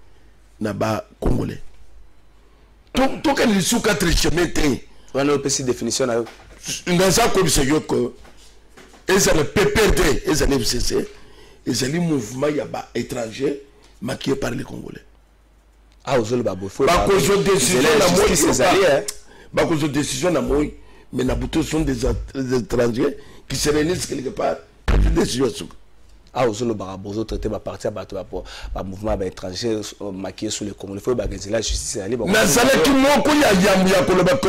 na ba congolais. Tout que les sous quatre chemins on a une petite définition là. Dans un comme c'est que ils ont le PPRD, ils ont le FCC, ils ont le mouvement yaba étranger maquillé par les Congolais. Ah aux autres babo. Bah cause de décision la moi c'est hein. Bah cause de décision la moi mais na buto sont des étrangers qui se réunissent quelque part pour une décision. Ah aux autres babo traiter ba partir ba mouvement ba étranger maquillé sur les Congolais. Faut ba la justice aller. Mais ça là qui moko ya koloba que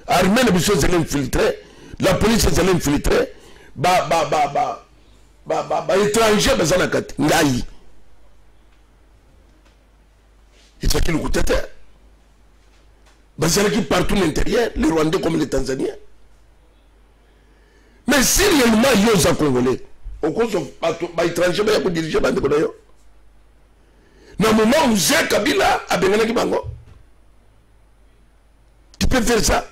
armée les choses sont infiltrées, la police est infiltrée, étranger bazana kat ngai. Et ça qui nous coûte terre. Bazana qui partout l'intérieur, les Rwandais comme les Tanzaniens. Mais si réellement ils sont congolais, au cause de étranger ba diriger bande ko yo. Na moment où j'ai Kabila a bengana ki bango. Tu peux faire ça.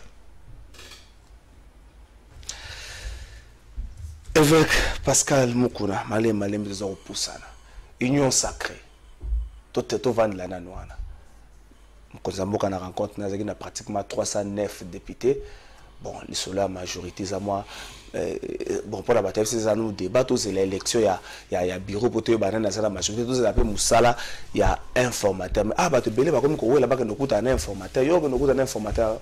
Avec Pascal Mukuna, malé nous avons poussé. Union sacrée. Tout est au vent de la nanouana. Nous avons rencontre, nous avons pratiquement 309 députés. Bon, les soldats, la majorité, c'est moi. Bon, pour la bataille, c'est nous débat, c'est l'élection, il y a bureau pour te banane, c'est la majorité, tout c'est appelé Moussala, il y a informateur. Ah, bah, tu belé, bah, comme qu'on voit là-bas, que nous coûte un informateur, yo, que nous coûte un informateur,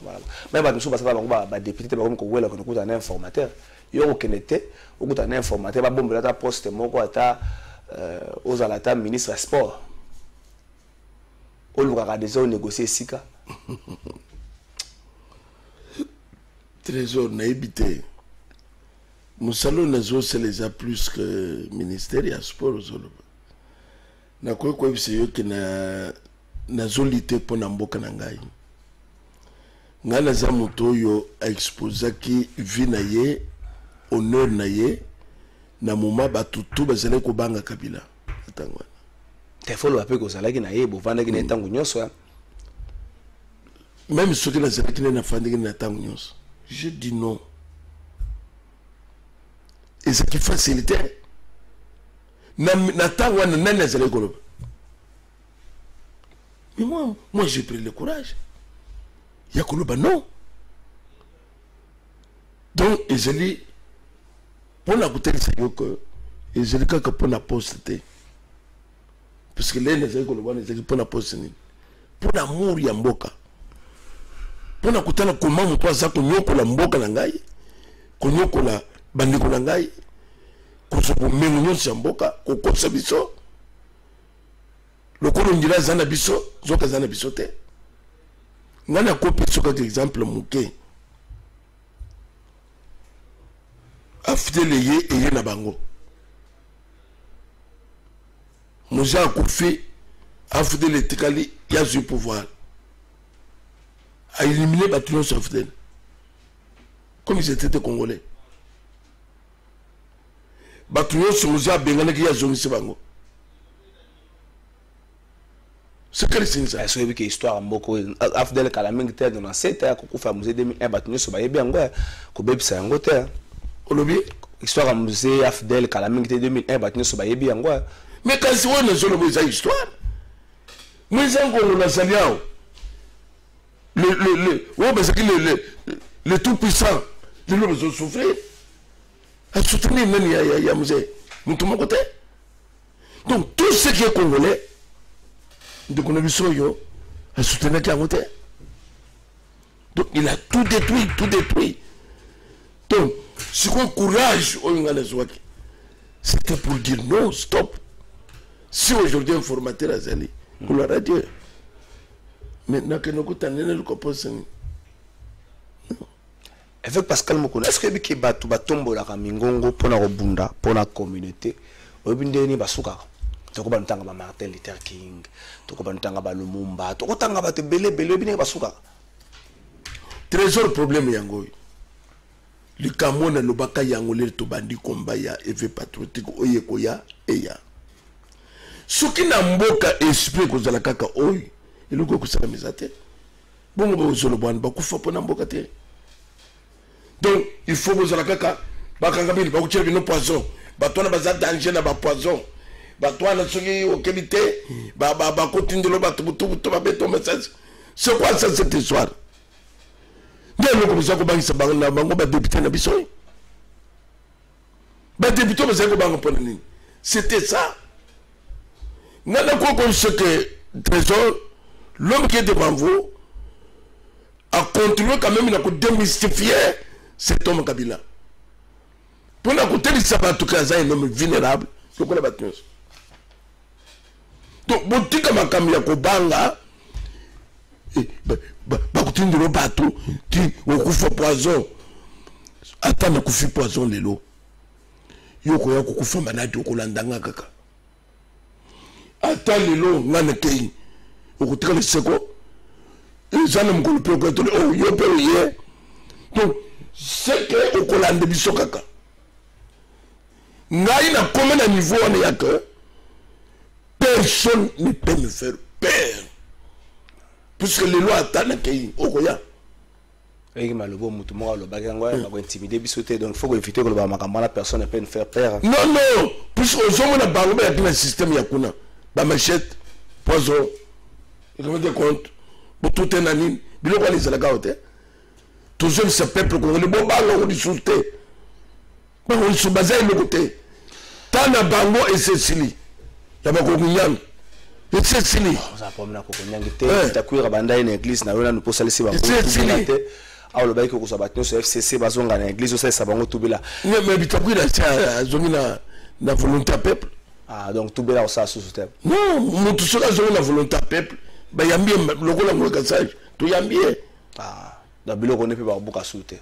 même bah, nous sommes pas bah, député, bah, comme qu'on voit là, que nous coûte un informateur. Yo, qu'on était, au bout d'un informateur, bah, bon, là, ta poste, mon quoi, ta, aux alata, ministre sport. Au lieu de déjà négocier Sika. Trésor, n'a évité. Moussalo nazo c'est les a plus que ministère ya sport zolo. Na quoi c'est yo que nazo lité pour na mboka na ngai. Nga na za moto yo a exposer ki vie na ye, honneur na ye, na moma batutu bazale ko banga Kabila. Atangwa. Te follow up ko sala ki na ye bo vanda ki na tangu nyoso. Même ceux qui na za ki na fandi ki na tangu nyoso. Je dis non. Et ce qui facilitait, mais moi j'ai pris le courage. Il y a Koloba, non. Donc, ils ont dit, pour la goûter, ils ont dit que pour la poster. Parce que là, ils ont dit pour la poster. Pour l'amour, il y a Mboka. Pour la goûter, comment on peut ça, qu'on y a la Mboka, qu'on y a la bandiko na ngai ko so ko mengo nyonso mboka ko kosa biso lokolo ngira zana biso zoka zana biso te ngana ko piso ka exemple muke afdele ye eye na bango moja kufi afdele tikali ya zu pouvoir a éliminé batuno afdele comme ils étaient congolais. Batuyo Souza Bengana qui a zongi Sibango. C'est quel signe ça? Est-ce que l'histoire Mboko, Afdel Kalaming Terre de Nassete, Kokufa Musée 2001, Batuyo Soba Yebiangwa, Kobeb Sangote. Olobi? Histoire Musée Afdel Kalaming Terre 2001, Batuyo Soba Yebiangwa. Mais quand c'est une zone où il histoire, moi j'ai encore le Saliao. Le tout puissant, le besoin de souffrir. À soutenir même ya musée. Nous tout mon côté. Donc tout ce qui est congolais, de Konobiso yo, à soutenir qui a voté. Donc il a tout détruit, tout détruit. Donc, ce qu'on courage, c'était pour dire non, stop. Si aujourd'hui un formateur a zali, on l'aura dit. Maintenant que nous avons le compose. Avec Pascal Mokuna, est-ce que tu as tombe la Mingongo pour la Robunda, pour la communauté, au Bindeni Basuka, tu as Martin Luther King, tu as Lumumba, tu as Bele Basuka. Trésor problème Yangoy. Le Cameroun le baka Yangolé to bandi combat ya effet patriotique oyekoya eya. Soki na mboka esprit kozala kaka oy, iloko kusala misate. Bongo bozolo bwana bakufa pona mboka te. Donc, il faut que vous ayez un poison. Batona baza danger na ba poison. Batona soki au qualité, ba continue de le message. C'est quoi ça cette histoire? Bien comme ça ko bangisa bangna bango ba député na biso. Ba député ba zako bango pona nini? C'était ça. Nana ko comme ce que trésor l'homme qui est devant vous a continué quand même à démystifier cet homme Kabila. Pour la côté de Sabatou Kaza, un homme vulnérable, je connais pas tout. Donc, Botika Makamia Kobanga, Bakoutine de l'Obatou, qui au coup poison, attends le coup poison de l'eau. Yoko Yako Koufa Manadi Okolandanga Kaka. Attends l'eau, Nanakei, au côté de Seko, ils en ont coupé au côté de l'eau, Yopé, donc, c'est que au Kolande Bissokaka. Ngai na comme un niveau on est que personne ne peut me faire peur. Puisque les lois attendent qu'il au Koya. Et Malobo Moutouma, le Bagangwa, va intimider Bissoté, donc il faut éviter que le Bamakambana personne ne peut me faire peur. Non, non, puisque aux hommes on a barré avec le système Yakuna, Bamachette, poison, et comment te compte, pour tout un anime, bilo quoi les alagaote. Toujours ce peuple qu'on les bombes on dit sauté. On se base le côté. Tana Bango et Cécilie. D'abord Kogunyan. Et Cécilie. Ça pas na Kogunyan qui était ta cuire banda une église na wena nous pour salir ba. Cécilie. Ah le bail que ça battre sur FCC bazonga na église ça bango tubela. Mais bitakuira ça zomina na volonté peuple. Ah donc tubela ça sous terre. Non, mon tout cela zomina volonté peuple. Ba yambie lokola ngoka sage. To yambie. Ah. D'abord on est pas beaucoup à sauter.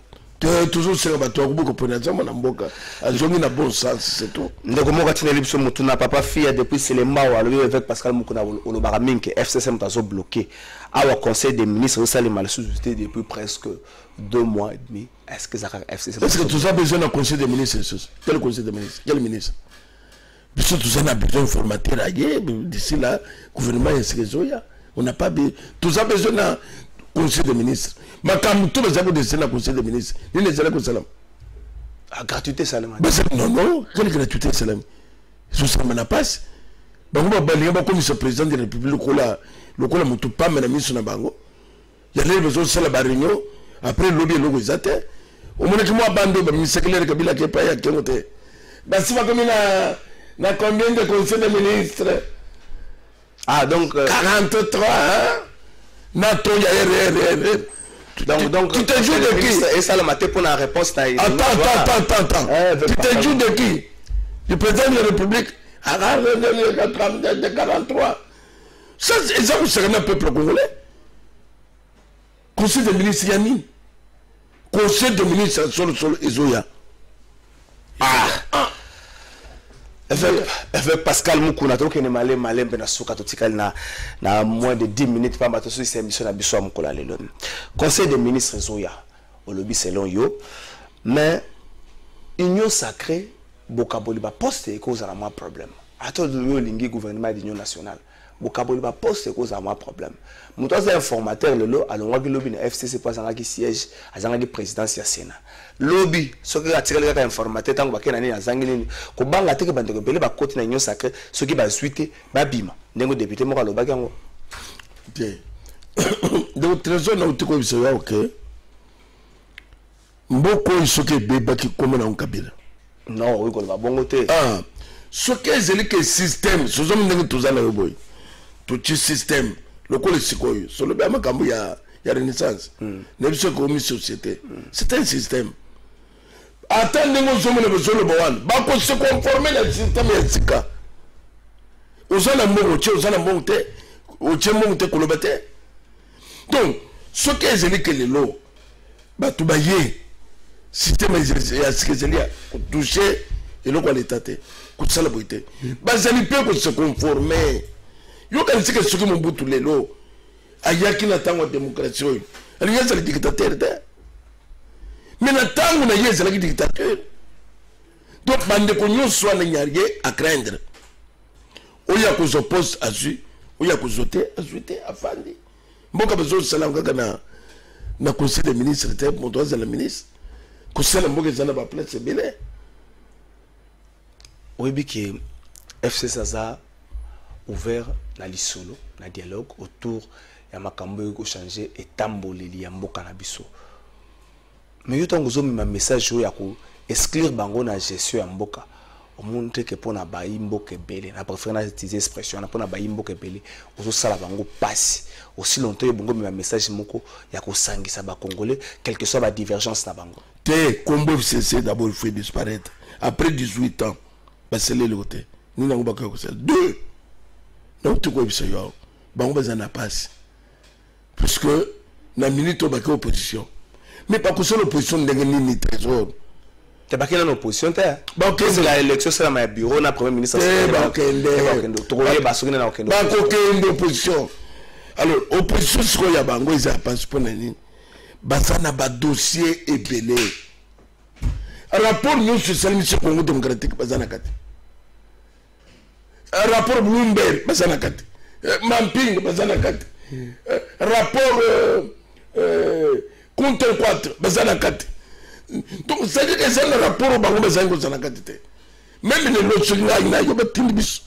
Toujours c'est un bateau beaucoup pour nous na mboka. Azongi na bon sens c'est tout. Ndeko moka tina libso mutuna papa fille depuis c'est les mawa le avec Pascal Mukuna au baraminke FCC tazo bloqué. À au conseil des ministres ça les mal sous-usité depuis presque 2 mois et demi. Est-ce que ça FCC est-ce que tout ça besoin d'un conseil des ministres? Quel conseil des ministres? Quel ministre? Puisque tout ça a besoin de formater ailleurs d'ici là gouvernement est réseau on n'a pas tout ça besoin d'un conseil des ministres. Ma comme tout les amis de la conseil des ministres, ni les allez salam. Ah gratuité salam. Non non, quelle gratuité salam. Sous ça n'a pas. Bango balinga ba comme ce président de la République le cola mutu pas mais na miso na bango. Il y a les besoins de la réunion après lobby logo zate. Au moins que moi bando ba ministre clair Kabila qui pas ya kemote. Ba si va comme na combien de conseils des ministres? Ah donc 43 hein. Nato ya donc tu te joues de qui? Et ça le matin pour la réponse attends. Tu te joues de qui? Du président de la République à 43. Ça vous savez un peuple congolais. Conseil de ministre Yamin. Conseil de ministre Sol Ezoya. Ah. Avec Pascal Mukuna, donc il est malin, ben souka totikal na moins de 10 minutes pas battre sur cette émission na biso amukola lelo. Conseil des ministres Zoya, au lobby selon yo, mais union sacrée, bokaboli ba poste cause à moi problème. Attends le lingi gouvernement d'union nationale. Bokaboli ba poste cause à moi problème. Mutoza informateur lelo alongwa ki lobby na FCC pas zanga ki siège, azanga ki présidence ya Sénat. Lobby ce qui a tiré les informateur tant que bakena ni azangi ni ko banga teke bande ko pele ba côté na union sacrée ce qui ba suite ba bima ndengo député mo ka lobaki yango bien donc trésor na utiko biso ya OK mboko isoke beba ki comme na Kabila non oui ko ba bongo te ah ce que c'est que système sozo ndenge tozana yo boy tout système le ko le sikoyo so le ba makambo ya il y a renaissance. Ne pas comme société. C'est un système. Attendez nous sommes les besoins de Boan. Bako se conformer le système yasika. Osana monte, osana monte, oche monte kolobate. Donc, ce qui est zéli que les lots, bah tout bailler, système yasika toucher et l'eau qualité, que ça la beauté. Bah ça ne peut que se conformer. Yo kan sika ce qui mon bout tous les lots. Ayaki na tango démocratie. Elle y a le dictateur. Mais na tango na yé le dictateur. Donc bande ko nyo soit na nyarié à craindre. Oya ko s'oppose à lui, oya ko zoter, à souhaiter à fandi. Mboka bezo sala ngaka na conseil des ministres te mon doigt la ministre. Ko sala mboka zana ba place belé. Oui que FC Saza ouvert na lisolo na dialogue autour ya makambo ko changer etamboleli ya mboka na biso. Mais yo tango zo mi message yo ya ko exclure bango na gestion ya mboka. On montre que pour na bayi mboka belé na préférer utiliser expression na pour na bayi mboka belé ozo sala bango passe aussi longtemps bongo mi message moko ya ko sangisa ba congolais quelle que soit la divergence na bango. Te combo FCC d'abord fait disparaître après 18 ans. Bah c'est le côté. Ni na ngobaka ko ça. Deux. Donc tu quoi ça yo. Bango bazana passe. Parce que na minute au baka opposition. Mais pas que seule l'opposition ndenge ni trésor. T'es pas dans l'opposition, t'es. Bon, c'est la élection, c'est la bureau, na premier ministre. Eh, bah, ok, opposition. Alors, opposition, c'est quoi, il y a bango, ils a pas pour nani. Basa na ba dossier et belé. Rapport nous sur le mission Congo démocratique, basa na kati. Rapport Bloomberg, basa na kati. Mamping, basa na kati. Rapport Contre 4, basa na kati. Donc, c'est-à-dire que c'est le rapport au Bango Bazango Zanakate. Même les lots sur la Ina, il y a des tindibis.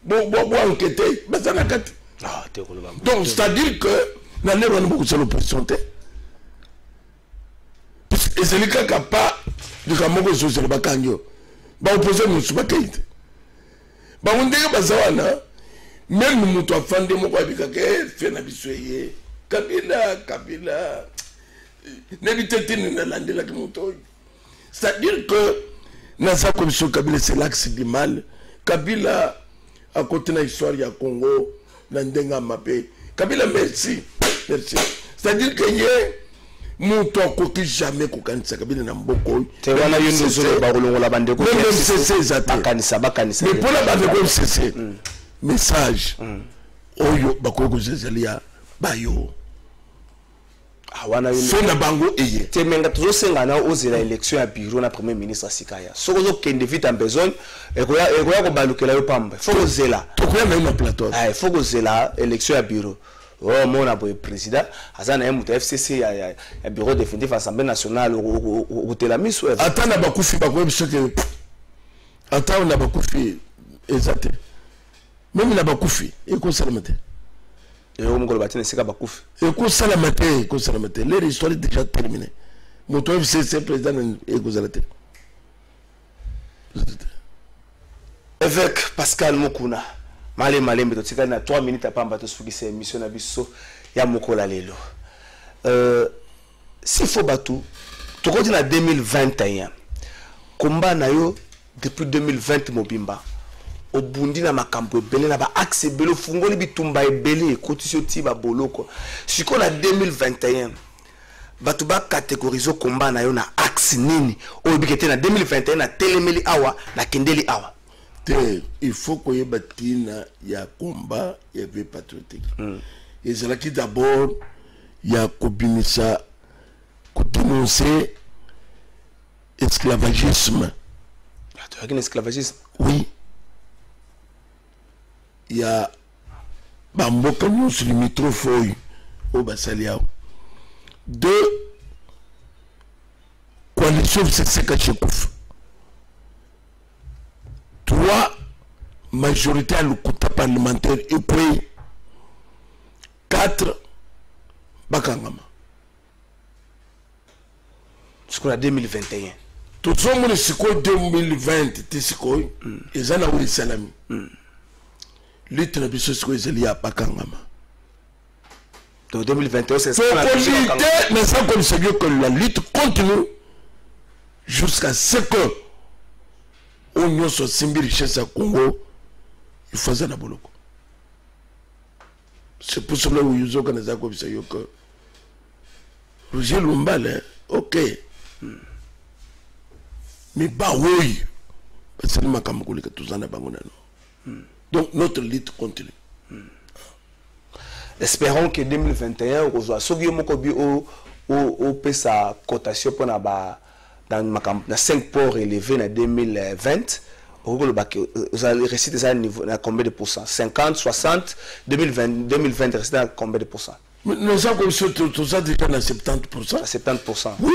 Bon, enquêter, Bazanakate. Donc, c'est-à-dire que, dans les gens beaucoup de l'opposition. Et c'est le cas qui n'a pas de Kamogo sur le Bakanyo. Bah, opposé, nous sommes pas quittés. Bah, on dit que Bazawana, même nous, nous, fan de mon Kabila, fait un bisouye. Kabila. C'est-à-dire que dans sa commission Kabila, c'est l'axe du mal. Kabila a continué l'histoire du Congo, Nandenga Mapé. Kabila, merci. Merci. C'est-à-dire que y a mon qui jamais kokanisa Kabila na mboko. C'est wana yondo zolo bagolongo la bande ko. Même c'est ça. Bakanisa. Mais pour la bande ko c'est message. Oyo bakoko zezalia bayo. Fona bango eye. Te menga toujours sengana ozela élection ya bureau na premier ministre Sikaya. Soko zo kende vite en besoin ekoya ko balukela yo pamba. Faut zela. Tokoya na na plateau. Ah, faut zela élection ya bureau. Oh mona boy président azana ya mutu FCC ya bureau définitif assemblée nationale au telamiso. Atana bakufi bakoye bisoke. Atana na bakufi exact. Même na bakufi eko salamate. Et au Mongol Batine, c'est Kabakouf. Et qu'on salamate, leur histoire est déjà terminée. Mon toit FCC président et Gozalate. Avec Pascal Mokuna, Malé, mais tu sais, 3 minutes à Pamba, tu sais, c'est émission à Bisso, il y a Mokola Lelo. S'il faut batou, tu continues en 2021. Combat Nayo, depuis 2020, Mobimba. Au bundi na makambo belé na ba axe belé fungoli bitumba ebelé kotisio tiba boloko siko na 2021 batu ba catégoriser combat na yo na axe nini o bikete na 2021 na telemeli awa na kendeli awa te il faut que y batina ya combat ya vie patriotique et c'est là qui d'abord ya kobinisa ko dénoncer esclavagisme esclavagisme oui. Il y a Bamboka nous limitrophes au Bassaliao. Deux coalitions c'est Kachekouf. Trois majorité à l'Ukuta parlementaire et puis 4 Bakangama. Jusqu'à 2021. Tout le monde est 2020, ils ont eu salami. Les télévisions sont liées à Bakangama. Donc 2021, c'est ça. Mais ça, comme c'est que la lutte continue jusqu'à ce que on soit simbi richesse à Congo, il faut ça na boloko. C'est pour cela où ils ont quand ils ont comme ça que Roger Lumbal, ok. Mais bah oui, c'est le makamokoli que tous en a bangoné. Donc notre lutte continue. Espérons que 2021, on soit sauvé au sa cotation pour dans 5 ports élevés en 2020. Vous allez réciter ça à combien de pourcents? 50, 60, 2020 réciter à combien de pourcents? Nous avons tout ça déjà à 70%. À 70%. Oui,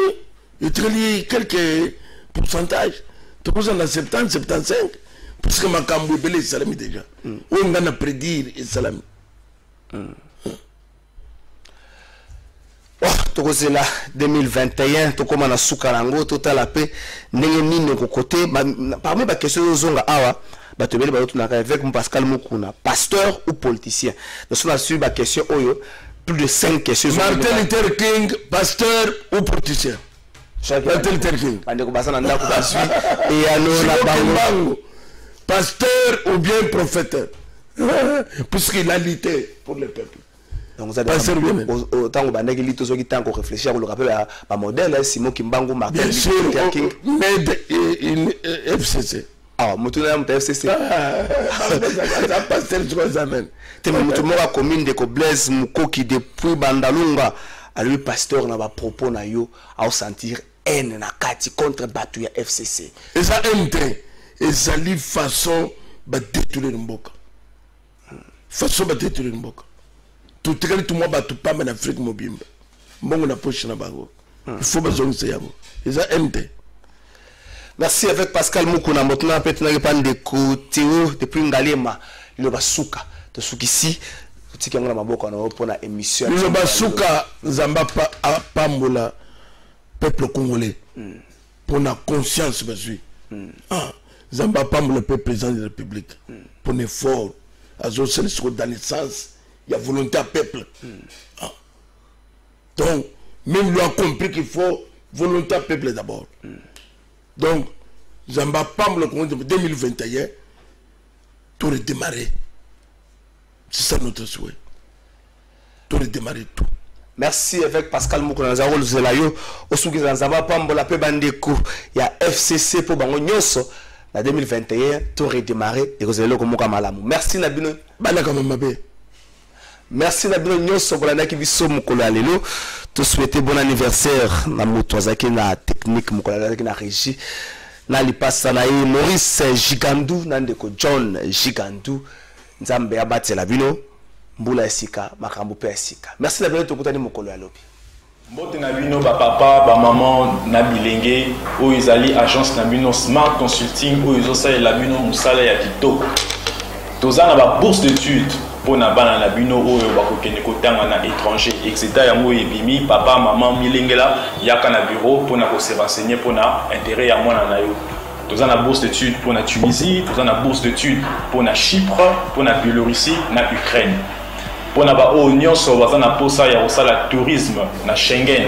il y a quelques pourcentages. Tu peux en 70, 75. Parce que ma cambo est belé salami déjà. On a prédire et salami. Tokoze la 2021 tokoma na suka nango total la paix ndenge nini ko côté parmi ba question zonga awa ba tobeli ba tout na avec Pascal Mukuna pasteur ou politicien donc on a suivi ba question oyo plus de 5 questions. Martin Luther King pasteur ou politicien? Martin Luther King bande ko basana ndako ba suivi et alors la bango pasteur ou bien prophète puisqu'il a lutté pour le peuple. Donc vous avez autant que vous avez tout qui réfléchir à le rappel à modèle Simon Kimbangu Martin Luther King mais FCC ah mutuna ya FCC ça passe trois amen tellement mutumora commune de Blaise Mukoki depuis Bandalunga à lui pasteur na ba propos na yo à sentir haine na kati contre batu ya FCC et ça MT et ça li façon ba détruire mboka façon ba détruire mboka tout le monde va tout pas en Afrique mobile. Bon, on a poche na bango. Il faut besoin de ça. Ils ont MT. Merci avec Pascal Mukuna. Maintenant, peut-être n'a pas de Théo depuis Ngalema. Le basuka. De ce qui si, tu sais qu'on a maboko na pour la émission. Le basuka zamba pas mola peuple congolais. Pour la conscience basui. Zamba pas le peuple président de la République. Pour l'effort. Azo c'est dans le sens. Il y a volonté à peuple. Donc, même lui a compris qu'il faut volonté à peuple d'abord. Donc, Zamba Pam le 2021, tout redémarrer. C'est ça notre souhait. Tout redémarrer tout. Merci avec Pascal Mukuna Zaro Zelayo. Osuki Zamba Pam la pe bandeko. Il y a FCC pour bango nyoso. En 2021, tout redémarrer et Rosello comme Malamu. Merci Nabino. Balaka Mamabe. Merci Nabino Nyoso pour la biso mukolo alelo. Te souhaiter bon anniversaire na moto azaki na technique mukolo azaki na régie. Na lipasa na ye Maurice Gigandu na ndeko John Gigandu. Nzambe abatela bino mbula esika makambo pe esika. Merci Nabino tokutani mukolo alobi. Mbote na bino ba papa ba maman na bilenge oyo ezali agence na bino Smart Consulting oyo ezosalela bino musala ya kitoko. Toza na ba bourse d'études pour na bana na bino oyo bakokende kotanga na étranger etc. yango ebimi papa maman milengela yaka na bureau pour na ko se renseigner pour na intérêt ya mwana na yo. Toza na bourse d'études pour na Tunisie, toza na bourse d'études pour na Chypre, pour na Biélorussie, na Ukraine. Pour na ba oyo nyonso baza na posa ya kosala tourisme na Schengen,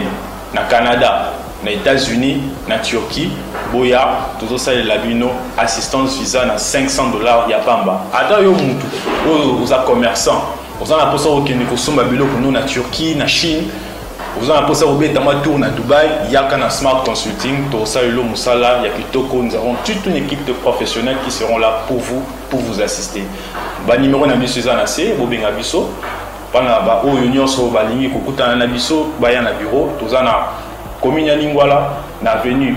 na Canada, na États-Unis, na Turquie, boya tozosalela bino assistance visa na $500 ya pamba. Ata yo mutu oyo oza commerçant, oza na posa okende kosomba biloko no na Turquie, na Chine, oza na posa obeta ma tour na Dubaï, yaka na Smart Consulting, tozosalela musala ya kitoko. Nous avons toute une équipe de professionnels qui seront là pour vous assister. Ba numéro na biso eza na se, bobenga biso. Pana ba oyo nyonso balingi kokutana na biso, baya na bureau, toza na commune ya Lingwala, na avenue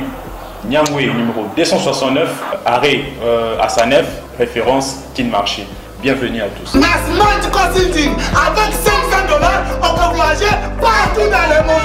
Nyangwe, numéro 269, arrêt à Sanef, référence Kin Marché. Bienvenue à tous. Smart Consulting, avec $500, on peut voyager partout dans le monde.